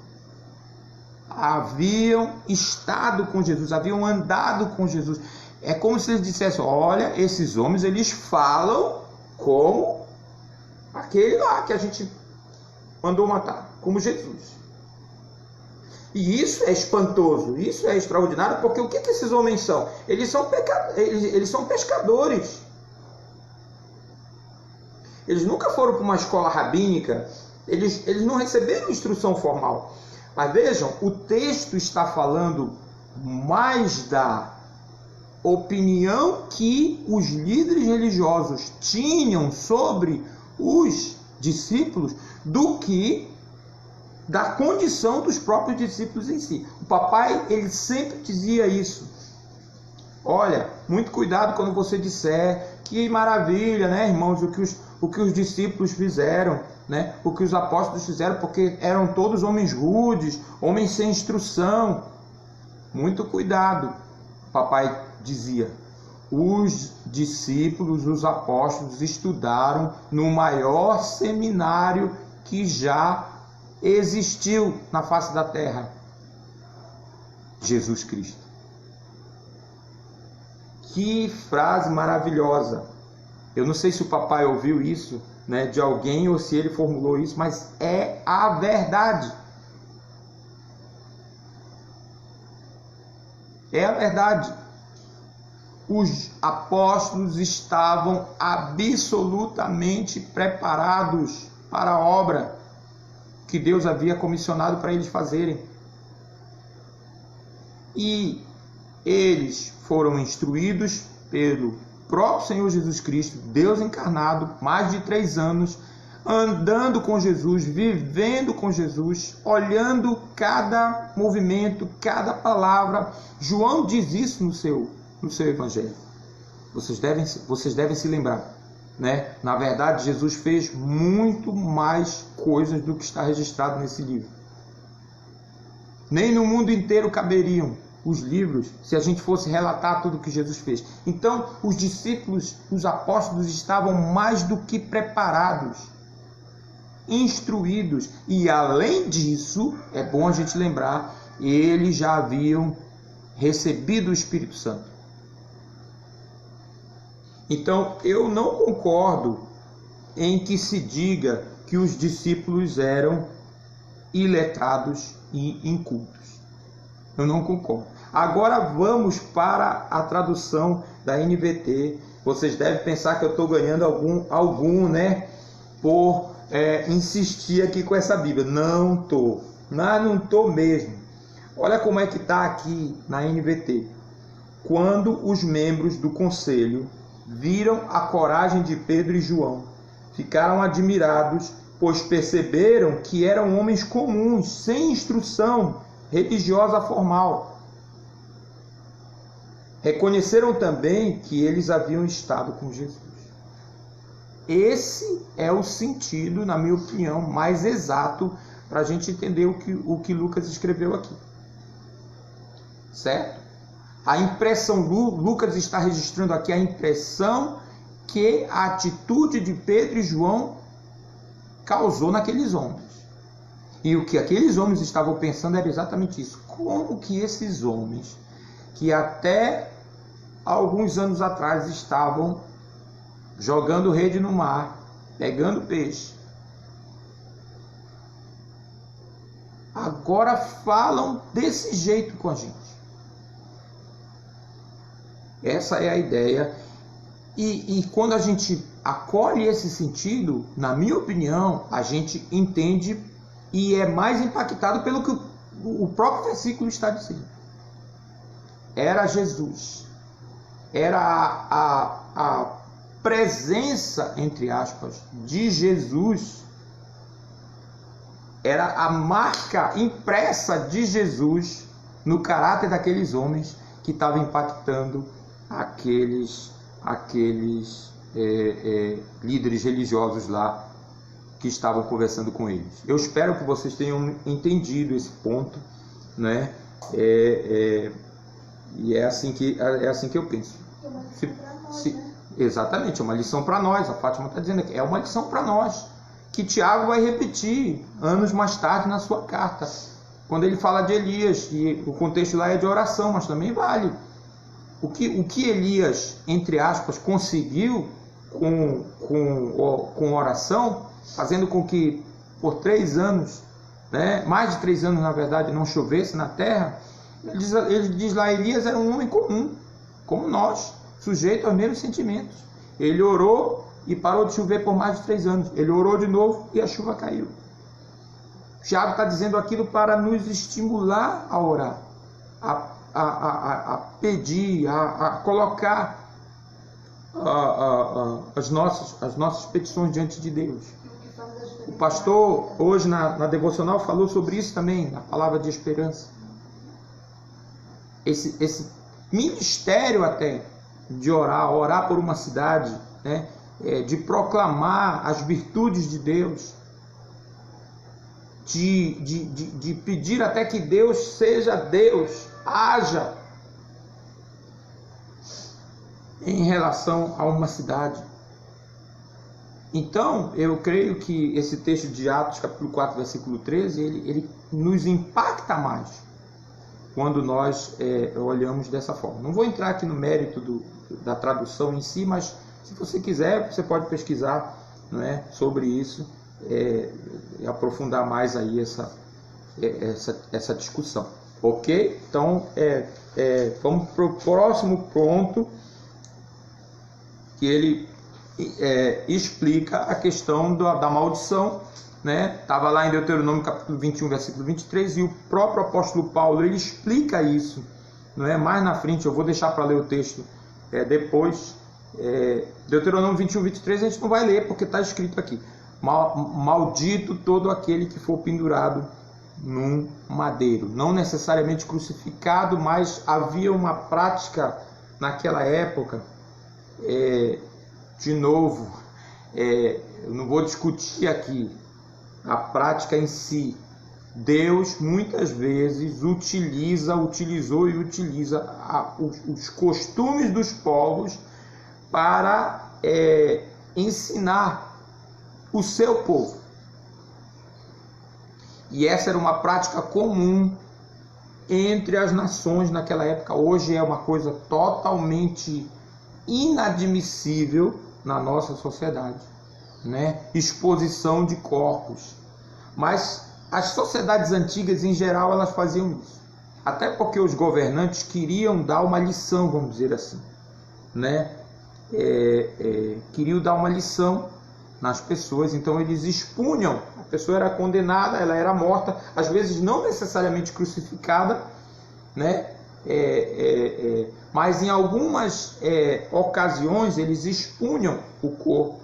haviam estado com Jesus, haviam andado com Jesus. É como se eles dissessem, olha, esses homens, eles falam como aquele lá que a gente mandou matar, como Jesus. E isso é espantoso, isso é extraordinário, porque o que esses homens são? Eles são pescadores. Eles nunca foram para uma escola rabínica, eles não receberam instrução formal. Mas vejam, o texto está falando mais da opinião que os líderes religiosos tinham sobre os discípulos do que da condição dos próprios discípulos em si. O papai, ele sempre dizia isso. Olha, muito cuidado quando você disser que maravilha, né, irmãos, o que os discípulos fizeram, né, o que os apóstolos fizeram, porque eram todos homens rudes, homens sem instrução. Muito cuidado, papai dizia. Os discípulos, os apóstolos estudaram no maior seminário que já existiu na face da terra, Jesus Cristo. Que frase maravilhosa! Eu não sei se o papai ouviu isso, né, de alguém ou se ele formulou isso, mas é a verdade. É a verdade. Os apóstolos estavam absolutamente preparados para a obra que Deus havia comissionado para eles fazerem. E eles foram instruídos pelo próprio Senhor Jesus Cristo, Deus encarnado, mais de 3 anos, andando com Jesus, vivendo com Jesus, olhando cada movimento, cada palavra. João diz isso no seu evangelho. Vocês devem se lembrar. né? Na verdade, Jesus fez muito mais coisas do que está registrado nesse livro. Nem no mundo inteiro caberiam os livros se a gente fosse relatar tudo o que Jesus fez. Então, os discípulos, os apóstolos estavam mais do que preparados, instruídos, e além disso, é bom a gente lembrar, eles já haviam recebido o Espírito Santo. Então, eu não concordo em que se diga que os discípulos eram iletrados e incultos. Eu não concordo. Agora vamos para a tradução da NVT. Vocês devem pensar que eu estou ganhando algum, né, por insistir aqui com essa Bíblia. Não estou. Não estou mesmo. Olha como é que está aqui na NVT. Quando os membros do conselho viram a coragem de Pedro e João, ficaram admirados, pois perceberam que eram homens comuns, sem instrução religiosa formal. Reconheceram também que eles haviam estado com Jesus. Esse é o sentido, na minha opinião, mais exato para a gente entender o que Lucas escreveu aqui. Certo? A impressão, Lucas está registrando aqui a impressão que a atitude de Pedro e João causou naqueles homens. E o que aqueles homens estavam pensando era exatamente isso. Como que esses homens, que até alguns anos atrás estavam jogando rede no mar, pegando peixe, agora falam desse jeito com a gente? Essa é a ideia. E quando a gente acolhe esse sentido, na minha opinião, a gente entende e é mais impactado pelo que o próprio versículo está dizendo. Era Jesus. Era a presença, entre aspas, de Jesus. Era a marca impressa de Jesus no caráter daqueles homens que estavam impactando aqueles líderes religiosos lá que estavam conversando com eles. Eu espero que vocês tenham entendido esse ponto, né? E é assim que eu penso. Exatamente, é uma lição para nós. A Fátima está dizendo que é uma lição para nós, que Tiago vai repetir anos mais tarde na sua carta, quando ele fala de Elias, e o contexto lá é de oração, mas também vale. O que Elias, entre aspas, conseguiu com oração, fazendo com que por 3 anos, né, mais de 3 anos na verdade, não chovesse na terra, ele diz lá, Elias era um homem comum, como nós, sujeito aos mesmos sentimentos. Ele orou e parou de chover por mais de 3 anos. Ele orou de novo e a chuva caiu. Tiago está dizendo aquilo para nos estimular a orar, a pedir, a colocar as nossas petições diante de Deus. O pastor hoje na devocional falou sobre isso também, na palavra de esperança. Esse ministério até de orar por uma cidade, né, de proclamar as virtudes de Deus, de pedir até que Deus seja Deus, haja em relação a uma cidade. Então, eu creio que esse texto de Atos, capítulo 4, versículo 13, ele nos impacta mais quando nós olhamos dessa forma. Não vou entrar aqui no mérito da tradução em si, mas se você quiser, você pode pesquisar, não é, sobre isso, e aprofundar mais aí essa discussão. Ok? Então, vamos para o próximo ponto, que ele explica a questão da maldição, né? Estava lá em Deuteronômio capítulo 21, versículo 23, e o próprio apóstolo Paulo, ele explica isso, não é? Mais na frente, eu vou deixar para ler o texto depois. Deuteronômio 21, 23 a gente não vai ler porque está escrito aqui: maldito todo aquele que for pendurado num madeiro. Não necessariamente crucificado, mas havia uma prática naquela época, de novo, Eu não vou discutir aqui a prática em si. Deus muitas vezes utilizou e utiliza os costumes dos povos para ensinar o seu povo. E essa era uma prática comum entre as nações naquela época. Hoje é uma coisa totalmente inadmissível na nossa sociedade, né? Exposição de corpos. Mas as sociedades antigas, em geral, elas faziam isso. Até porque os governantes queriam dar uma lição, vamos dizer assim, né? Queriam dar uma lição nas pessoas, então eles expunham. A pessoa era condenada, ela era morta, às vezes não necessariamente crucificada, né? Mas em algumas ocasiões eles expunham o corpo.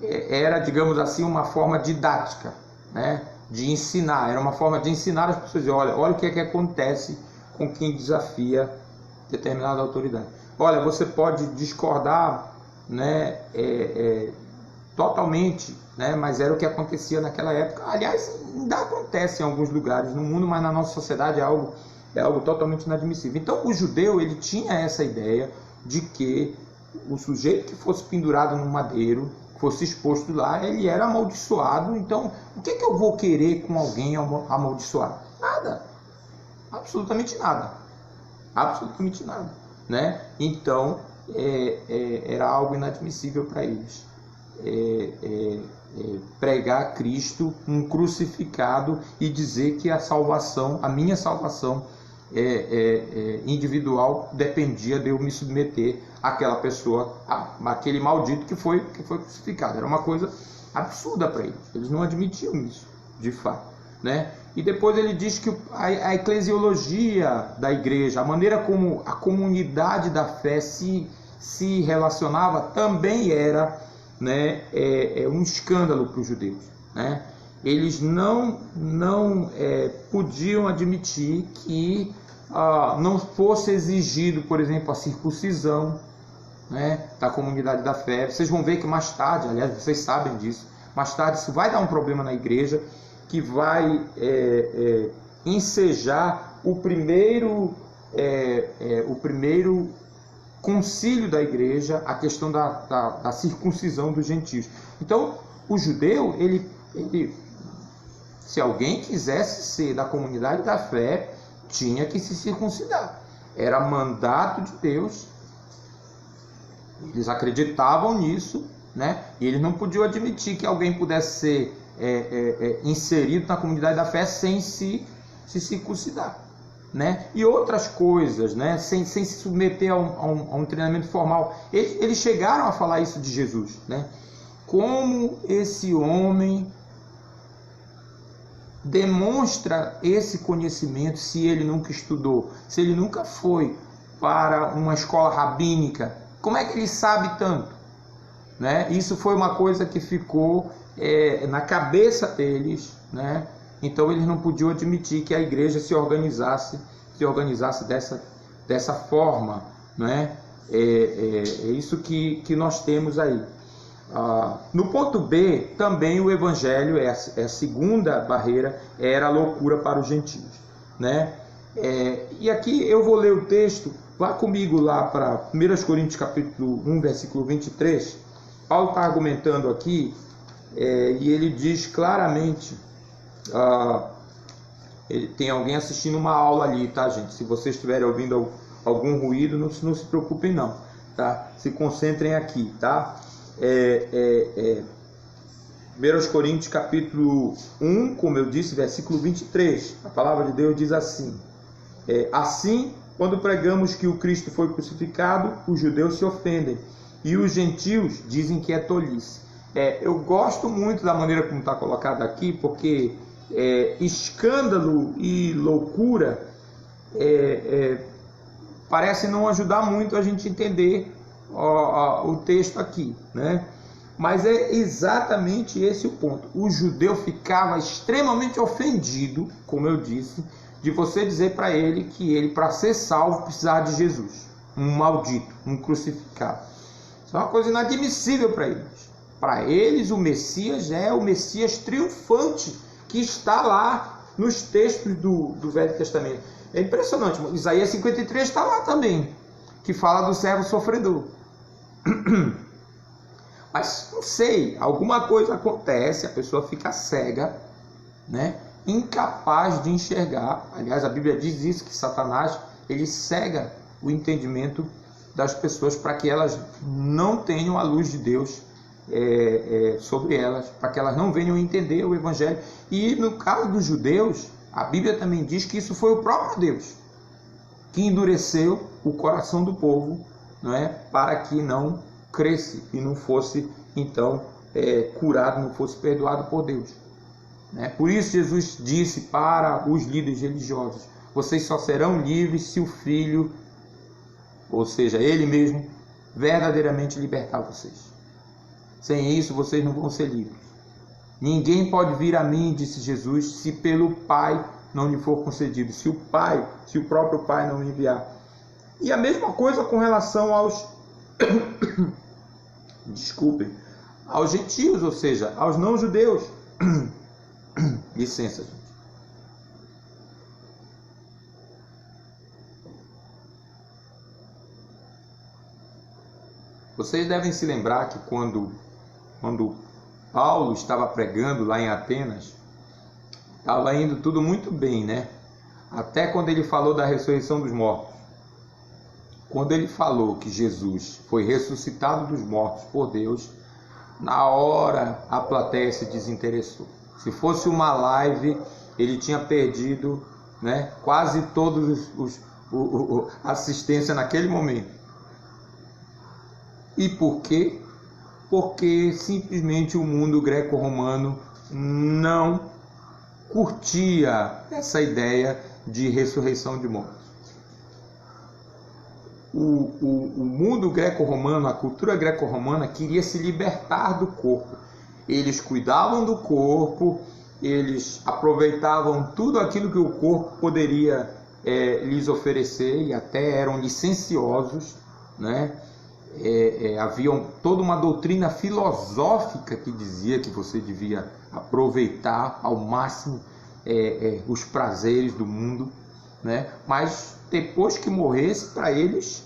Era, digamos assim, uma forma didática, né? De ensinar, era uma forma de ensinar as pessoas. Olha o que é que acontece com quem desafia determinada autoridade. Olha, você pode discordar, né? Totalmente, né? Mas era o que acontecia naquela época. Aliás, ainda acontece em alguns lugares no mundo, mas na nossa sociedade é algo totalmente inadmissível. Então, o judeu, ele tinha essa ideia de que o sujeito que fosse pendurado no madeiro, fosse exposto lá, ele era amaldiçoado. Então, o que eu vou querer com alguém amaldiçoado? Nada. Absolutamente nada. Absolutamente nada, né? Então, era algo inadmissível para eles. Pregar Cristo, um crucificado, e dizer que a salvação, a minha salvação individual, dependia de eu me submeter àquela pessoa, àquele maldito que foi crucificado. Era uma coisa absurda para eles. Eles não admitiam isso, de fato, né? E depois ele diz que a eclesiologia da igreja, a maneira como a comunidade da fé se relacionava, também era, né, um escândalo para os judeus, né? Eles não podiam admitir que não fosse exigido, por exemplo, a circuncisão, né, da comunidade da fé. Vocês vão ver que mais tarde, aliás, vocês sabem disso, mais tarde isso vai dar um problema na igreja, que vai ensejar o primeiro concílio da igreja, a questão da circuncisão dos gentios. Então, o judeu, ele, se alguém quisesse ser da comunidade da fé, tinha que se circuncidar. Era mandato de Deus. Eles acreditavam nisso, né? E eles não podiam admitir que alguém pudesse ser inserido na comunidade da fé sem se circuncidar, né? E outras coisas, né? Sem se submeter a um treinamento formal. Eles chegaram a falar isso de Jesus, né? Como esse homem demonstra esse conhecimento se ele nunca estudou, se ele nunca foi para uma escola rabínica? Como é que ele sabe tanto, né? Isso foi uma coisa que ficou na cabeça deles, né? Então eles não podiam admitir que a igreja se organizasse dessa forma, né? É isso que nós temos aí. No ponto B, também o evangelho, a segunda barreira, era a loucura para os gentios, né? E aqui eu vou ler o texto. Vá comigo lá para 1 Coríntios capítulo 1, versículo 23. Paulo está argumentando aqui, e ele diz claramente, tem alguém assistindo uma aula ali, tá, gente? Se vocês estiverem ouvindo algum ruído, não se preocupem não, tá? Se concentrem aqui, tá? 1 Coríntios capítulo 1, como eu disse, versículo 23. A palavra de Deus diz assim: assim, quando pregamos que o Cristo foi crucificado, os judeus se ofendem e os gentios dizem que é tolice. Eu gosto muito da maneira como está colocado aqui, porque escândalo e loucura parece não ajudar muito a gente entender o texto aqui, né? Mas é exatamente esse o ponto. O judeu ficava extremamente ofendido, como eu disse, de você dizer para ele que ele, para ser salvo, precisava de Jesus, um maldito, um crucificado. Isso é uma coisa inadmissível para eles. Para eles, o Messias é o Messias triunfante que está lá nos textos do Velho Testamento. É impressionante. Isaías 53 está lá também, que fala do servo sofredor. Mas, não sei, alguma coisa acontece, a pessoa fica cega, né? Incapaz de enxergar. Aliás, a Bíblia diz isso, que Satanás, ele cega o entendimento das pessoas para que elas não tenham a luz de Deus sobre elas, para que elas não venham entender o Evangelho. E no caso dos judeus, a Bíblia também diz que isso foi o próprio Deus que endureceu o coração do povo, não é? Para que não cresce e não fosse então curado, não fosse perdoado por Deus. Por isso Jesus disse para os líderes religiosos: vocês só serão livres se o Filho, ou seja, Ele mesmo, verdadeiramente libertar vocês. Sem isso vocês não vão ser livres. Ninguém pode vir a mim, disse Jesus, se pelo Pai não lhe for concedido, se o próprio Pai não me enviar. E a mesma coisa com relação aos aos gentios, ou seja, aos não judeus. Licença, gente. Vocês devem se lembrar que quando Paulo estava pregando lá em Atenas, estava indo tudo muito bem, né? Até quando ele falou da ressurreição dos mortos. Quando ele falou que Jesus foi ressuscitado dos mortos por Deus, na hora a plateia se desinteressou. Se fosse uma live, ele tinha perdido, né, quase todos a assistência naquele momento. E por quê? Porque simplesmente o mundo greco-romano não curtia essa ideia de ressurreição de mortos. O mundo greco-romano, a cultura greco-romana queria se libertar do corpo. Eles cuidavam do corpo, eles aproveitavam tudo aquilo que o corpo poderia lhes oferecer, e até eram licenciosos, né? Havia toda uma doutrina filosófica que dizia que você devia aproveitar ao máximo os prazeres do mundo, né? Mas depois que morresse, para eles,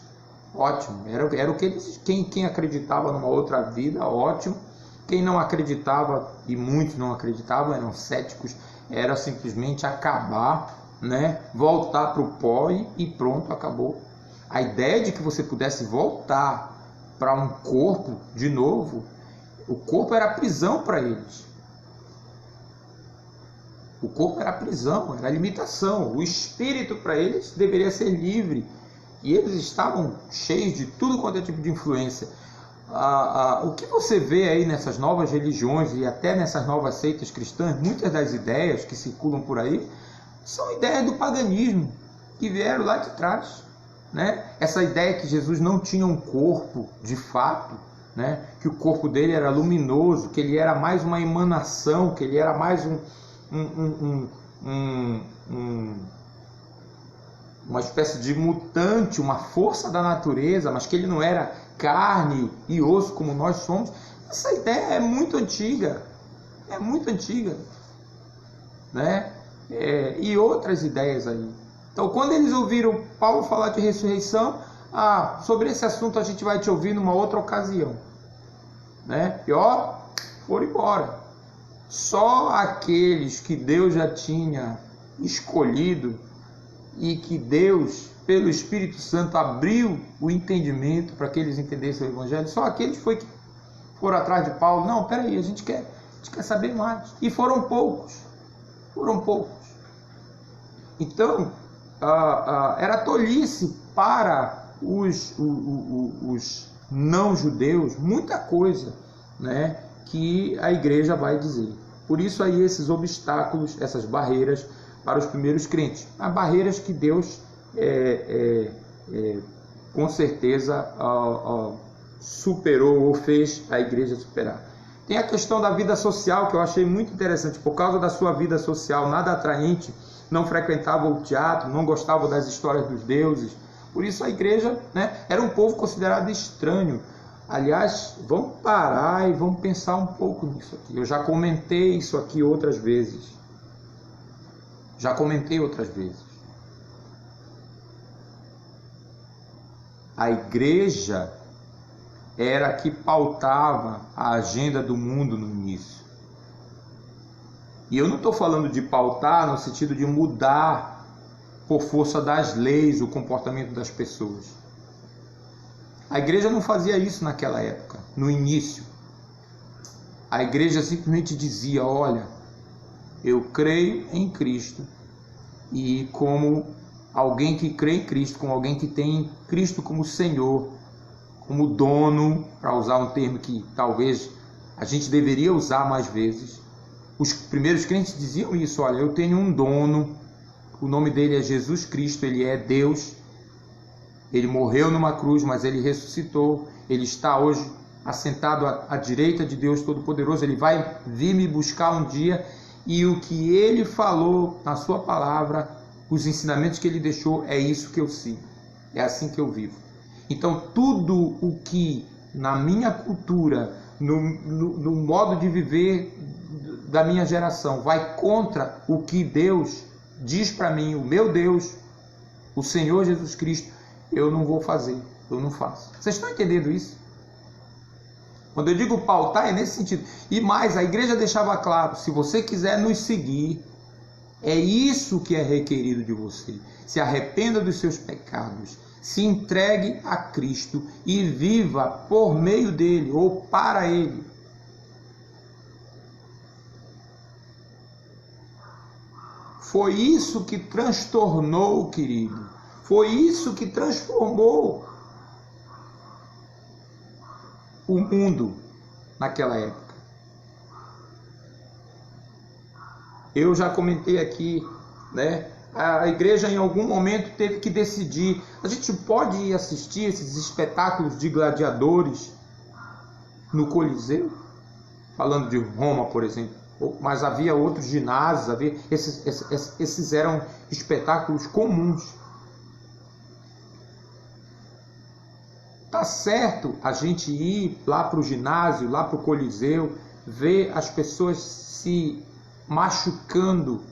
ótimo, era o que eles, quem acreditava numa outra vida, ótimo. Quem não acreditava, e muitos não acreditavam, eram céticos, era simplesmente acabar, né? Voltar para o pó e pronto, acabou. A ideia de que você pudesse voltar para um corpo de novo, o corpo era prisão para eles. O corpo era prisão, era limitação. O espírito para eles deveria ser livre. E eles estavam cheios de tudo quanto é tipo de influência. O que você vê aí nessas novas religiões e até nessas novas seitas cristãs, muitas das ideias que circulam por aí, são ideias do paganismo, que vieram lá de trás. Né? Essa ideia que Jesus não tinha um corpo de fato, né? Que o corpo dele era luminoso, que ele era mais uma emanação, que ele era mais uma espécie de mutante, uma força da natureza, mas que ele não era carne e osso como nós somos. Essa ideia é muito antiga, né? E outras ideias aí. Então, quando eles ouviram Paulo falar de ressurreição, sobre esse assunto a gente vai te ouvir numa outra ocasião, né? E foram embora. Só aqueles que Deus já tinha escolhido e que Deus, pelo Espírito Santo, abriu o entendimento para que eles entendessem o Evangelho, só aqueles que foram atrás de Paulo. Não, peraí, a gente quer saber mais. E foram poucos. Então, era tolice para os não-judeus, muita coisa, né, que a igreja vai dizer. Por isso aí esses obstáculos, essas barreiras para os primeiros crentes. As barreiras que Deus, com certeza, superou ou fez a igreja superar. Tem a questão da vida social, que eu achei muito interessante. Por causa da sua vida social nada atraente, não frequentava o teatro, não gostava das histórias dos deuses. Por isso a igreja, né, era um povo considerado estranho. Aliás, vamos parar e vamos pensar um pouco nisso aqui. Eu já comentei isso aqui outras vezes. A igreja era a que pautava a agenda do mundo no início. E eu não estou falando de pautar no sentido de mudar por força das leis o comportamento das pessoas. A igreja não fazia isso naquela época, no início. A igreja simplesmente dizia: olha, eu creio em Cristo, e como alguém que crê em Cristo, como alguém que tem Cristo como Senhor, como dono, para usar um termo que talvez a gente deveria usar mais vezes. Os primeiros crentes diziam isso: olha, eu tenho um dono, o nome dele é Jesus Cristo, ele é Deus, ele morreu numa cruz, mas ele ressuscitou, ele está hoje assentado à direita de Deus Todo-Poderoso, ele vai vir me buscar um dia, e o que ele falou na sua palavra, os ensinamentos que ele deixou, é isso que eu sigo, é assim que eu vivo. Então tudo o que na minha cultura, no modo de viver da minha geração, vai contra o que Deus diz para mim, o meu Deus, o Senhor Jesus Cristo, eu não vou fazer, eu não faço. Vocês estão entendendo isso? Quando eu digo pautar, é nesse sentido. E mais, a igreja deixava claro: se você quiser nos seguir, é isso que é requerido de você. Se arrependa dos seus pecados, se entregue a Cristo e viva por meio dele ou para ele. Foi isso que transtornou, querido. Foi isso que transformou o mundo naquela época. Eu já comentei aqui, né? A igreja em algum momento teve que decidir. A gente pode ir assistir esses espetáculos de gladiadores no Coliseu, falando de Roma, por exemplo. Mas havia outros ginásios, esses eram espetáculos comuns. Tá certo a gente ir lá para o ginásio, lá para o Coliseu, ver as pessoas se machucando,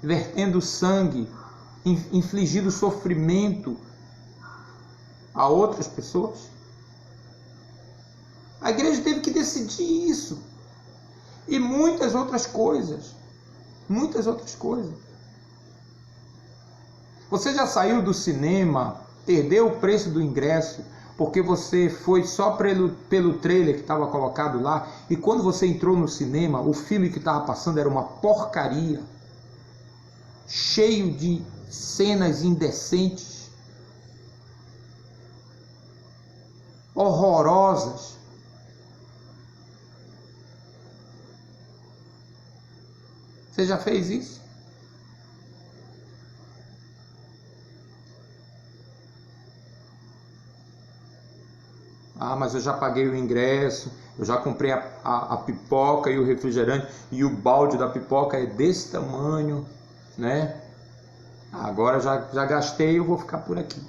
vertendo sangue, infligindo sofrimento a outras pessoas? A igreja teve que decidir isso. E muitas outras coisas. Muitas outras coisas. Você já saiu do cinema, perdeu o preço do ingresso, porque você foi só pelo trailer que estava colocado lá, e quando você entrou no cinema, o filme que estava passando era uma porcaria, cheio de cenas indecentes, horrorosas. Você já fez isso? Ah, mas eu já paguei o ingresso, eu já comprei a pipoca e o refrigerante, e o balde da pipoca é desse tamanho, né? Agora já gastei, eu vou ficar por aqui.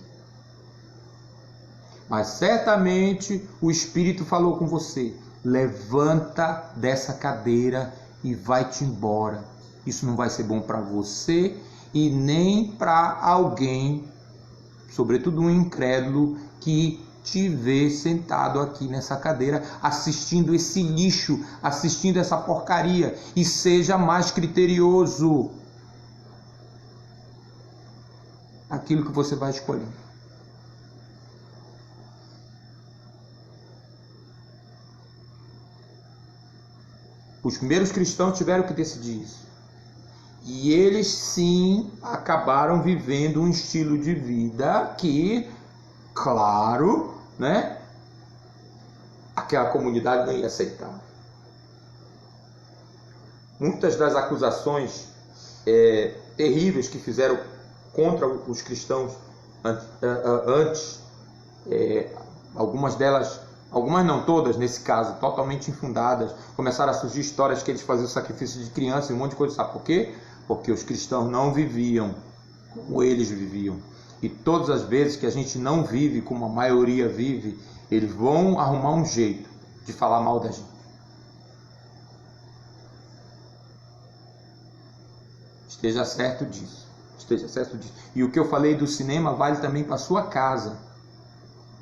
Mas certamente o Espírito falou com você: levanta dessa cadeira e vai-te embora. Isso não vai ser bom para você e nem para alguém, sobretudo um incrédulo, que te vê sentado aqui nessa cadeira, assistindo esse lixo, assistindo essa porcaria. E seja mais criterioso aquilo que você vai escolher. Os primeiros cristãos tiveram que decidir isso. E eles sim acabaram vivendo um estilo de vida que, claro, né, aquela comunidade não ia aceitar. Muitas das acusações terríveis que fizeram contra os cristãos antes, algumas delas, algumas não, todas nesse caso, totalmente infundadas, começaram a surgir histórias que eles faziam sacrifício de criança e um monte de coisa. Sabe por quê? Porque os cristãos não viviam como eles viviam. E todas as vezes que a gente não vive como a maioria vive, Eles vão arrumar um jeito de falar mal da gente. Esteja certo disso. Esteja certo disso. E o que eu falei do cinema vale também para sua casa.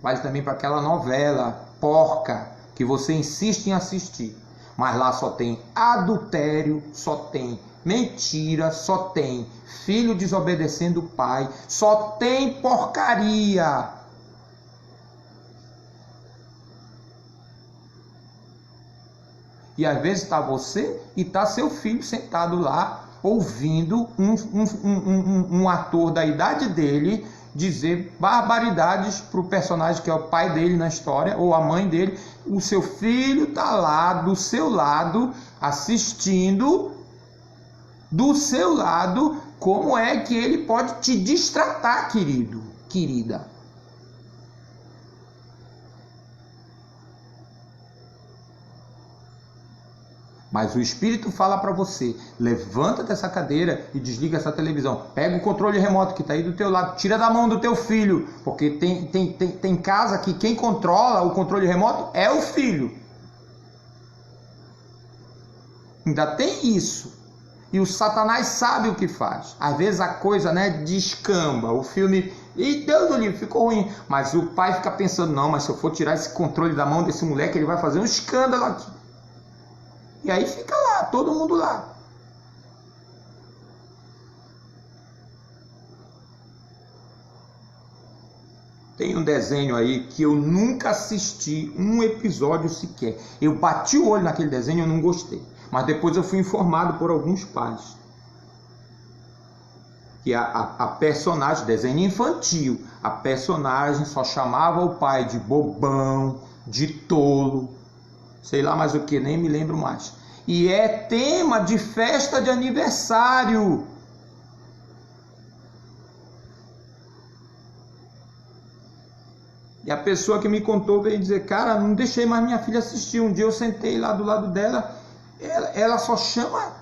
Vale também para aquela novela porca que você insiste em assistir. Mas lá só tem adultério, só tem mentira, só tem filho desobedecendo o pai, só tem porcaria. E às vezes está você e está seu filho sentado lá, ouvindo um ator da idade dele dizer barbaridades para o personagem que é o pai dele na história, ou a mãe dele. O seu filho está lá do seu lado, assistindo do seu lado. Como é que ele pode te destratar, querido, querida? Mas o Espírito fala para você: levanta dessa cadeira e desliga essa televisão. Pega o controle remoto que está aí do teu lado. Tira da mão do teu filho. Porque tem casa que quem controla o controle remoto é o filho. Ainda tem isso. E o Satanás sabe o que faz. Às vezes a coisa, descamba. O filme... E Deus do livro, ficou ruim. Mas o pai fica pensando: não, mas se eu for tirar esse controle da mão desse moleque, ele vai fazer um escândalo aqui. E aí fica lá, todo mundo lá. Tem um desenho aí que eu nunca assisti um episódio sequer. Eu bati o olho naquele desenho e eu não gostei. Mas depois eu fui informado por alguns pais que a personagem, desenho infantil, a personagem só chamava o pai de bobão, de tolo, sei lá mais o que, nem me lembro mais. E é tema de festa de aniversário. E a pessoa que me contou veio dizer: cara, não deixei mais minha filha assistir. Um dia eu sentei lá do lado dela, ela só chama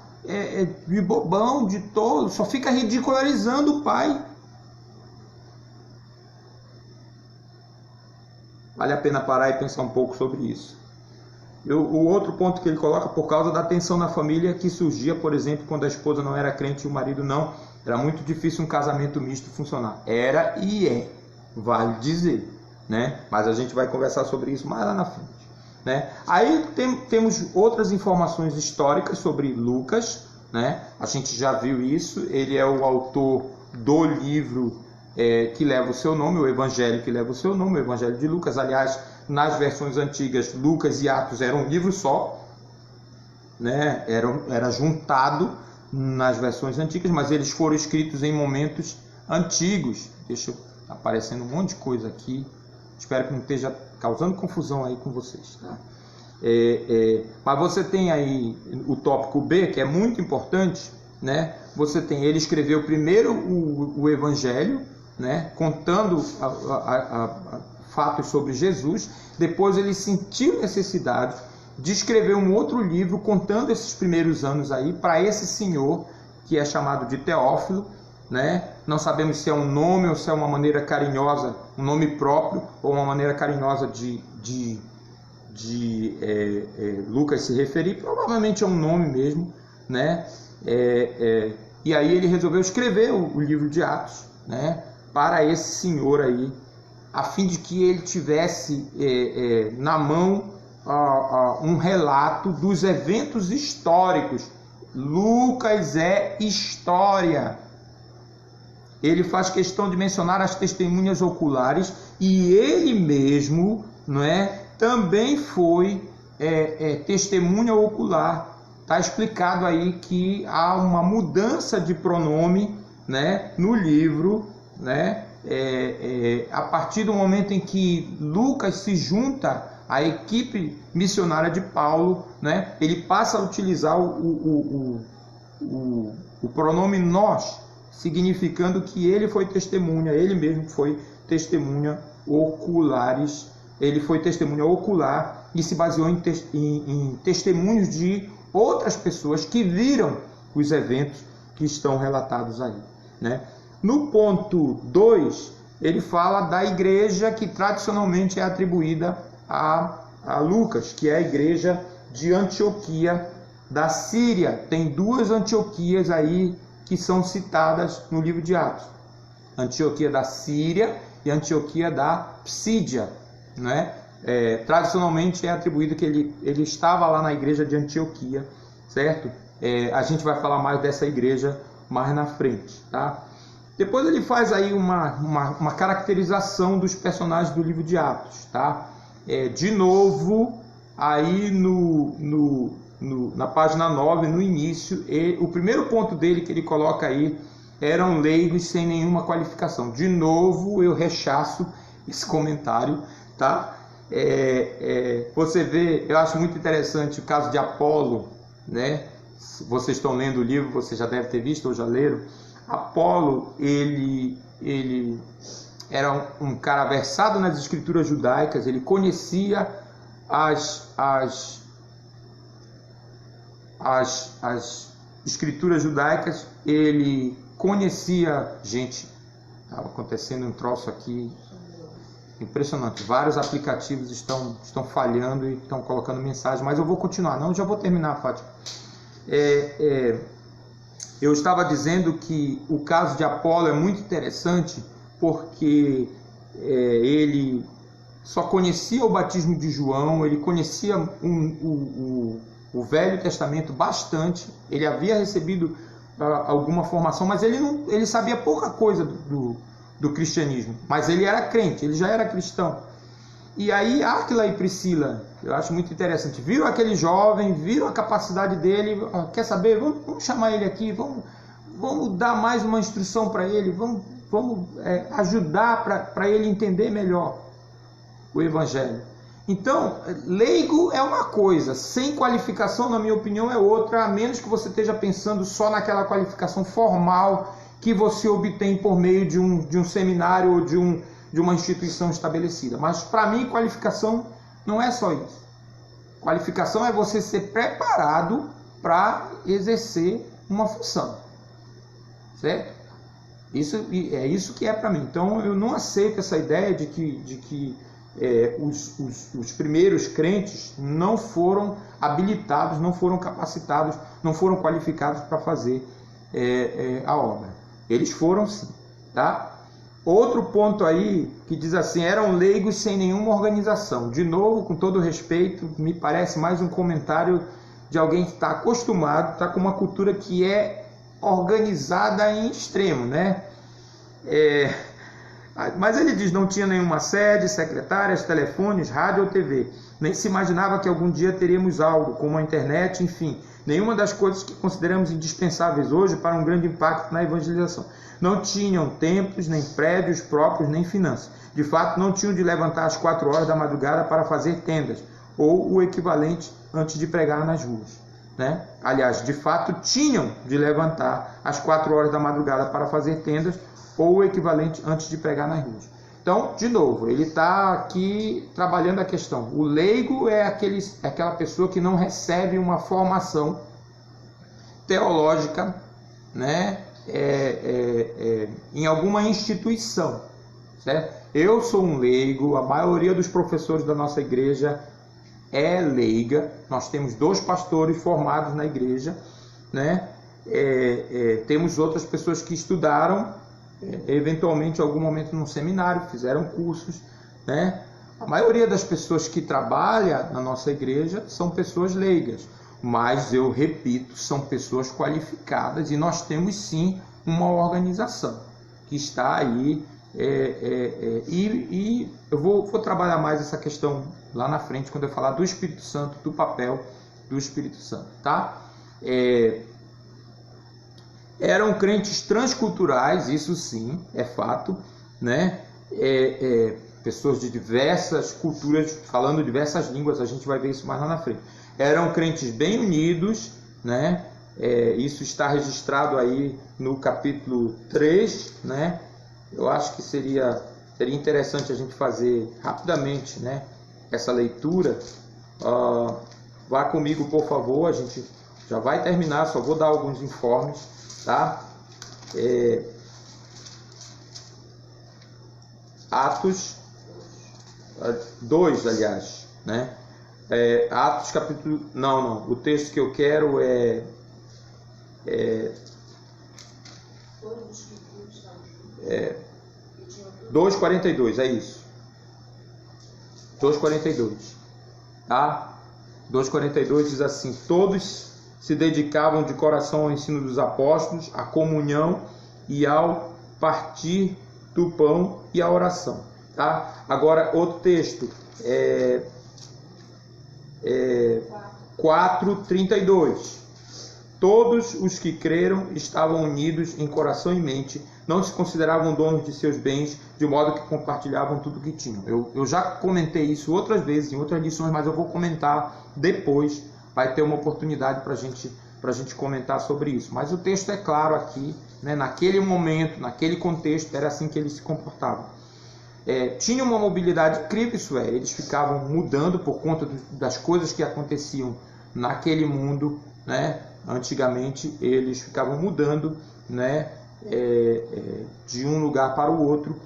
de bobão, de tolo, só fica ridicularizando o pai. Vale a pena parar e pensar um pouco sobre isso. O outro ponto que ele coloca: por causa da tensão na família que surgia, por exemplo, quando a esposa não era crente e o marido não, era muito difícil um casamento misto funcionar. Era e é, vale dizer, mas a gente vai conversar sobre isso mais lá na frente, Aí temos outras informações históricas sobre Lucas, A gente já viu isso. Ele é o autor do livro que leva o seu nome, o Evangelho que leva o seu nome, o Evangelho de Lucas. Aliás, nas versões antigas, Lucas e Atos eram um livro só, era juntado nas versões antigas, mas eles foram escritos em momentos antigos. Deixa eu aparecendo um monte de coisa aqui, espero que não esteja causando confusão aí com vocês, tá? Mas você tem aí o tópico B, que é muito importante, Você tem, ele escreveu primeiro o Evangelho, contando fatos sobre Jesus. Depois ele sentiu necessidade de escrever um outro livro contando esses primeiros anos aí para esse senhor que é chamado de Teófilo, Não sabemos se é um nome ou se é uma maneira carinhosa, um nome próprio ou uma maneira carinhosa de Lucas se referir. Provavelmente é um nome mesmo, E aí ele resolveu escrever o livro de Atos, para esse senhor aí, a fim de que ele tivesse na mão um relato dos eventos históricos. Lucas é história. Ele faz questão de mencionar as testemunhas oculares, e ele mesmo, também foi testemunha ocular. Está explicado aí que há uma mudança de pronome, no livro, a partir do momento em que Lucas se junta à equipe missionária de Paulo, ele passa a utilizar o pronome nós, significando que ele foi testemunha, ele mesmo foi testemunha oculares, ele foi testemunha ocular e se baseou em testemunhos de outras pessoas que viram os eventos que estão relatados aí, No ponto 2, ele fala da igreja que tradicionalmente é atribuída a Lucas, que é a igreja de Antioquia da Síria. Tem duas Antioquias aí que são citadas no livro de Atos: Antioquia da Síria e Antioquia da Psídia, né? Tradicionalmente é atribuído que ele estava lá na igreja de Antioquia, certo? A gente vai falar mais dessa igreja mais na frente, tá? Depois ele faz aí uma caracterização dos personagens do livro de Atos, tá? De novo, aí na página 9, no início, o primeiro ponto dele que ele coloca aí: eram leigos sem nenhuma qualificação. De novo, eu rechaço esse comentário, tá? Você vê, eu acho muito interessante o caso de Apolo, né? Vocês estão lendo o livro, você já deve ter visto ou já leram. Apolo, ele era um cara versado nas escrituras judaicas, ele conhecia as escrituras judaicas, ele conhecia, gente, estava acontecendo um troço aqui impressionante, vários aplicativos estão falhando e estão colocando mensagem, mas eu vou continuar, não, já vou terminar, Fátima. Eu estava dizendo que o caso de Apolo é muito interessante porque ele só conhecia o batismo de João, ele conhecia o Velho Testamento bastante, ele havia recebido alguma formação, mas ele sabia pouca coisa do cristianismo, mas ele era crente, ele já era cristão. E aí Áquila e Priscila, eu acho muito interessante, viram aquele jovem, viram a capacidade dele, quer saber, vamos chamar ele aqui, vamos dar mais uma instrução para ele, vamos ajudar para ele entender melhor o Evangelho. Então, leigo é uma coisa, sem qualificação, na minha opinião, é outra, a menos que você esteja pensando só naquela qualificação formal que você obtém por meio de um seminário ou de uma instituição estabelecida. Mas, para mim, qualificação não é só isso. Qualificação é você ser preparado para exercer uma função, certo? É isso que é para mim. Então, eu não aceito essa ideia de que os primeiros crentes não foram habilitados, não foram capacitados, não foram qualificados para fazer a obra. Eles foram sim, tá? Outro ponto aí que diz assim: eram leigos sem nenhuma organização. De novo, com todo respeito, me parece mais um comentário de alguém que está acostumado, está com uma cultura que é organizada em extremo, né? Mas ele diz: não tinha nenhuma sede, secretárias, telefones, rádio ou TV. Nem se imaginava que algum dia teríamos algo, como a internet, enfim. Nenhuma das coisas que consideramos indispensáveis hoje para um grande impacto na evangelização. Não tinham templos, nem prédios próprios, nem finanças. De fato, não tinham de levantar às 4 horas da madrugada para fazer tendas, ou o equivalente antes de pregar nas ruas, né? Aliás, de fato, tinham de levantar às 4 horas da madrugada para fazer tendas, ou o equivalente antes de pregar nas ruas. Então, de novo, ele está aqui trabalhando a questão. O leigo é aquela pessoa que não recebe uma formação teológica, né? Em alguma instituição, certo? Eu sou um leigo, a maioria dos professores da nossa igreja é leiga. Nós temos 2 pastores formados na igreja, né? Temos outras pessoas que estudaram, eventualmente em algum momento num seminário, fizeram cursos, né? A maioria das pessoas que trabalham na nossa igreja são pessoas leigas, mas eu repito, são pessoas qualificadas e nós temos sim uma organização que está aí, e eu vou trabalhar mais essa questão lá na frente quando eu falar do Espírito Santo, do papel do Espírito Santo, tá? Eram crentes transculturais, isso sim, é fato, né? Pessoas de diversas culturas, falando diversas línguas, a gente vai ver isso mais lá na frente. Eram crentes bem unidos, né? Isso está registrado aí no capítulo 3, né? Eu acho que seria interessante a gente fazer rapidamente, né, essa leitura. Vá comigo, por favor, a gente já vai terminar, só vou dar alguns informes, tá? Atos 2, aliás, né? Atos capítulo... Não, o texto que eu quero é 2,42, é isso. 2,42, tá? 2,42 diz assim: todos se dedicavam de coração ao ensino dos apóstolos, à comunhão e ao partir do pão e à oração, tá? Agora, outro texto, 4,32. Todos os que creram estavam unidos em coração e mente, não se consideravam donos de seus bens, de modo que compartilhavam tudo o que tinham. Eu já comentei isso outras vezes, em outras lições, mas eu vou comentar depois. Vai ter uma oportunidade para a gente comentar sobre isso. Mas o texto é claro aqui, né? Naquele momento, naquele contexto, era assim que eles se comportavam. Tinha uma mobilidade incrível, isso é, eles ficavam mudando por conta das coisas que aconteciam naquele mundo, né? Antigamente eles ficavam mudando, né? De um lugar para o outro.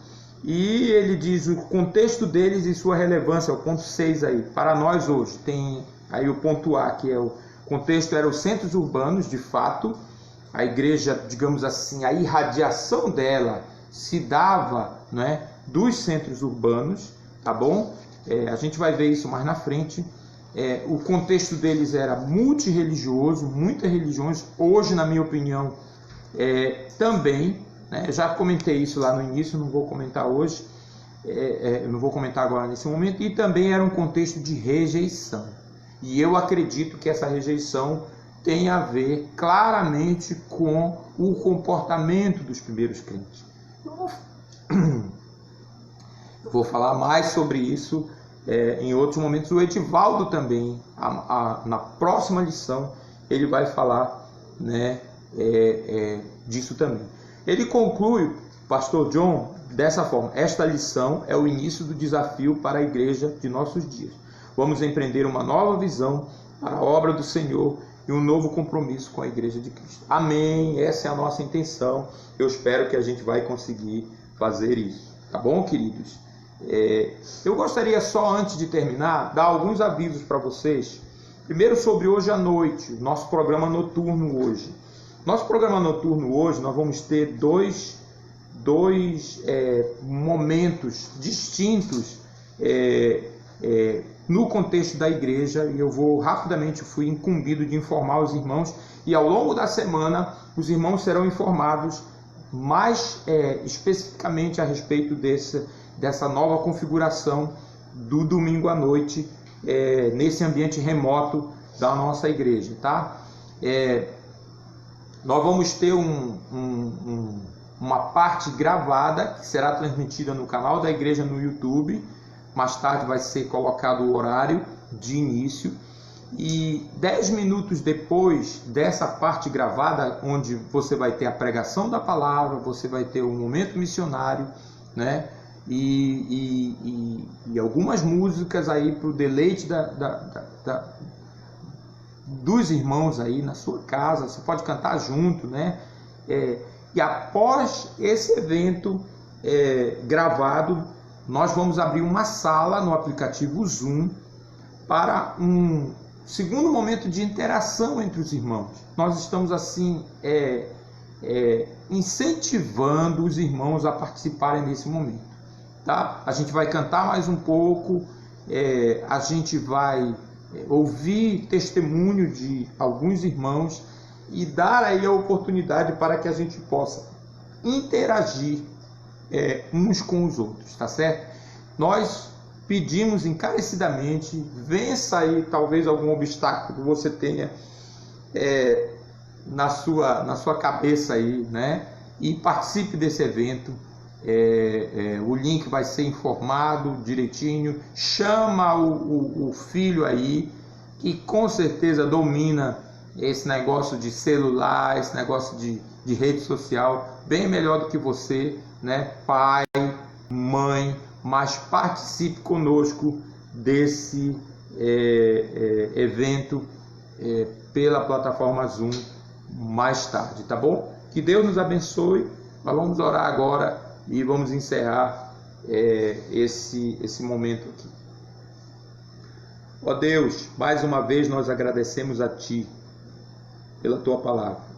E ele diz o contexto deles e sua relevância, é o ponto 6 aí. Para nós hoje, tem aí o ponto A, que é o contexto, eram os centros urbanos, de fato. A igreja, digamos assim, a irradiação dela se dava, né, dos centros urbanos, tá bom? A gente vai ver isso mais na frente. O contexto deles era multirreligioso, muitas religiões. Hoje, na minha opinião, também, né, eu já comentei isso lá no início, não vou comentar hoje, eu não vou comentar agora nesse momento. E também era um contexto de rejeição. E eu acredito que essa rejeição tem a ver claramente com o comportamento dos primeiros crentes. Eu vou falar mais sobre isso em outros momentos. O Edivaldo também, na próxima lição, ele vai falar, né, disso também. Ele conclui, pastor John, dessa forma: esta lição é o início do desafio para a igreja de nossos dias. Vamos empreender uma nova visão para a obra do Senhor e um novo compromisso com a igreja de Cristo. Amém, essa é a nossa intenção. Eu espero que a gente vai conseguir fazer isso, tá bom, queridos? Eu gostaria só, antes de terminar, dar alguns avisos para vocês. Primeiro, sobre hoje à noite, nosso programa noturno hoje. Nosso programa noturno hoje, nós vamos ter dois momentos distintos no contexto da igreja, e eu vou rapidamente, fui incumbido de informar os irmãos, e ao longo da semana os irmãos serão informados mais especificamente a respeito dessa nova configuração do domingo à noite, nesse ambiente remoto da nossa igreja, tá? Nós vamos ter uma parte gravada que será transmitida no canal da igreja no YouTube. Mais tarde vai ser colocado o horário de início. E 10 minutos depois dessa parte gravada, onde você vai ter a pregação da palavra, você vai ter um momento missionário, né? E algumas músicas aí para o deleite dos irmãos aí na sua casa. Você pode cantar junto, né? E após esse evento gravado, nós vamos abrir uma sala no aplicativo Zoom para um segundo momento de interação entre os irmãos. Nós estamos assim incentivando os irmãos a participarem desse momento, tá? A gente vai cantar mais um pouco, a gente vai ouvir testemunho de alguns irmãos e dar aí a oportunidade para que a gente possa interagir uns com os outros, tá certo? Nós pedimos encarecidamente, vença aí talvez algum obstáculo que você tenha na sua cabeça aí, né? E participe desse evento. O link vai ser informado direitinho. Chama o filho aí, que com certeza domina esse negócio de celular, esse negócio de rede social bem melhor do que você, né? Pai, mãe, mas participe conosco desse evento pela plataforma Zoom mais tarde, tá bom? Que Deus nos abençoe. Nós vamos orar agora e vamos encerrar esse momento aqui. Ó Deus, mais uma vez nós agradecemos a Ti pela Tua palavra.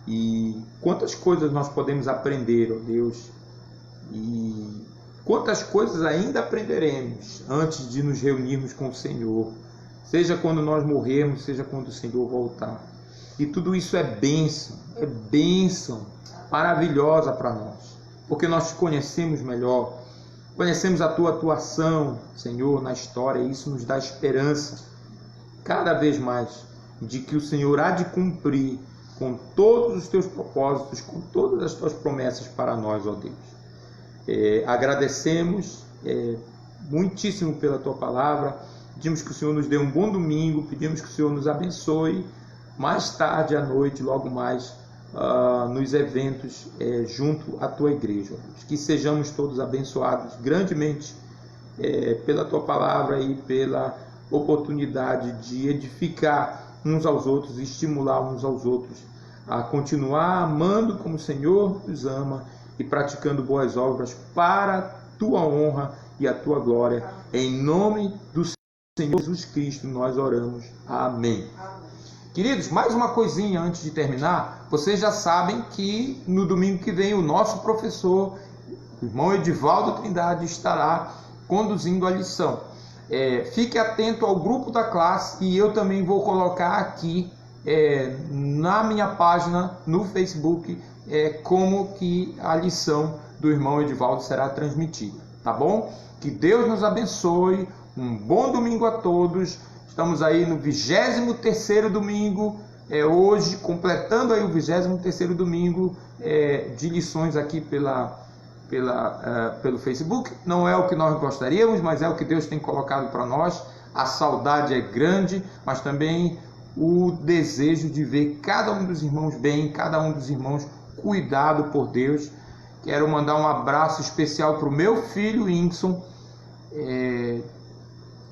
E quantas coisas nós podemos aprender, ó Deus, e quantas coisas ainda aprenderemos antes de nos reunirmos com o Senhor, seja quando nós morrermos, seja quando o Senhor voltar. E tudo isso é bênção maravilhosa para nós, porque nós te conhecemos melhor, conhecemos a Tua atuação, Senhor, na história, e isso nos dá esperança cada vez mais de que o Senhor há de cumprir com todos os Teus propósitos, com todas as Tuas promessas para nós, ó Deus. Agradecemos muitíssimo pela Tua palavra, pedimos que o Senhor nos dê um bom domingo, pedimos que o Senhor nos abençoe mais tarde à noite, logo mais, nos eventos junto à Tua igreja, ó Deus. Que sejamos todos abençoados grandemente pela Tua palavra e pela oportunidade de edificar uns aos outros, estimular uns aos outros a continuar amando como o Senhor nos ama e praticando boas obras para a Tua honra e a Tua glória. Em nome do Senhor Jesus Cristo nós oramos. Amém. Queridos, mais uma coisinha antes de terminar. Vocês já sabem que no domingo que vem o nosso professor, o irmão Edivaldo Trindade, estará conduzindo a lição. Fique atento ao grupo da classe, e eu também vou colocar aqui na minha página no Facebook como que a lição do irmão Edivaldo será transmitida, tá bom? Que Deus nos abençoe, um bom domingo a todos. Estamos aí no 23º domingo, hoje, completando aí o 23º domingo de lições aqui pelo Facebook. Não é o que nós gostaríamos, mas é o que Deus tem colocado para nós. A saudade é grande, mas também o desejo de ver cada um dos irmãos bem, cada um dos irmãos cuidado por Deus. Quero mandar um abraço especial para o meu filho Inson,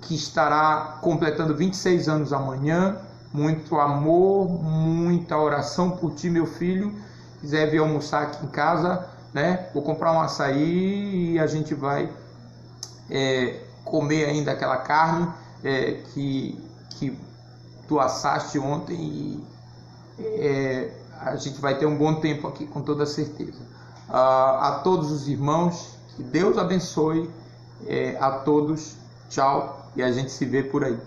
que estará completando 26 anos amanhã. Muito amor, muita oração por ti, meu filho. Se quiser vir almoçar aqui em casa, né? Vou comprar um açaí e a gente vai comer ainda aquela carne que tu assaste ontem, e a gente vai ter um bom tempo aqui, com toda certeza. A todos os irmãos, que Deus abençoe a todos. Tchau, e a gente se vê por aí.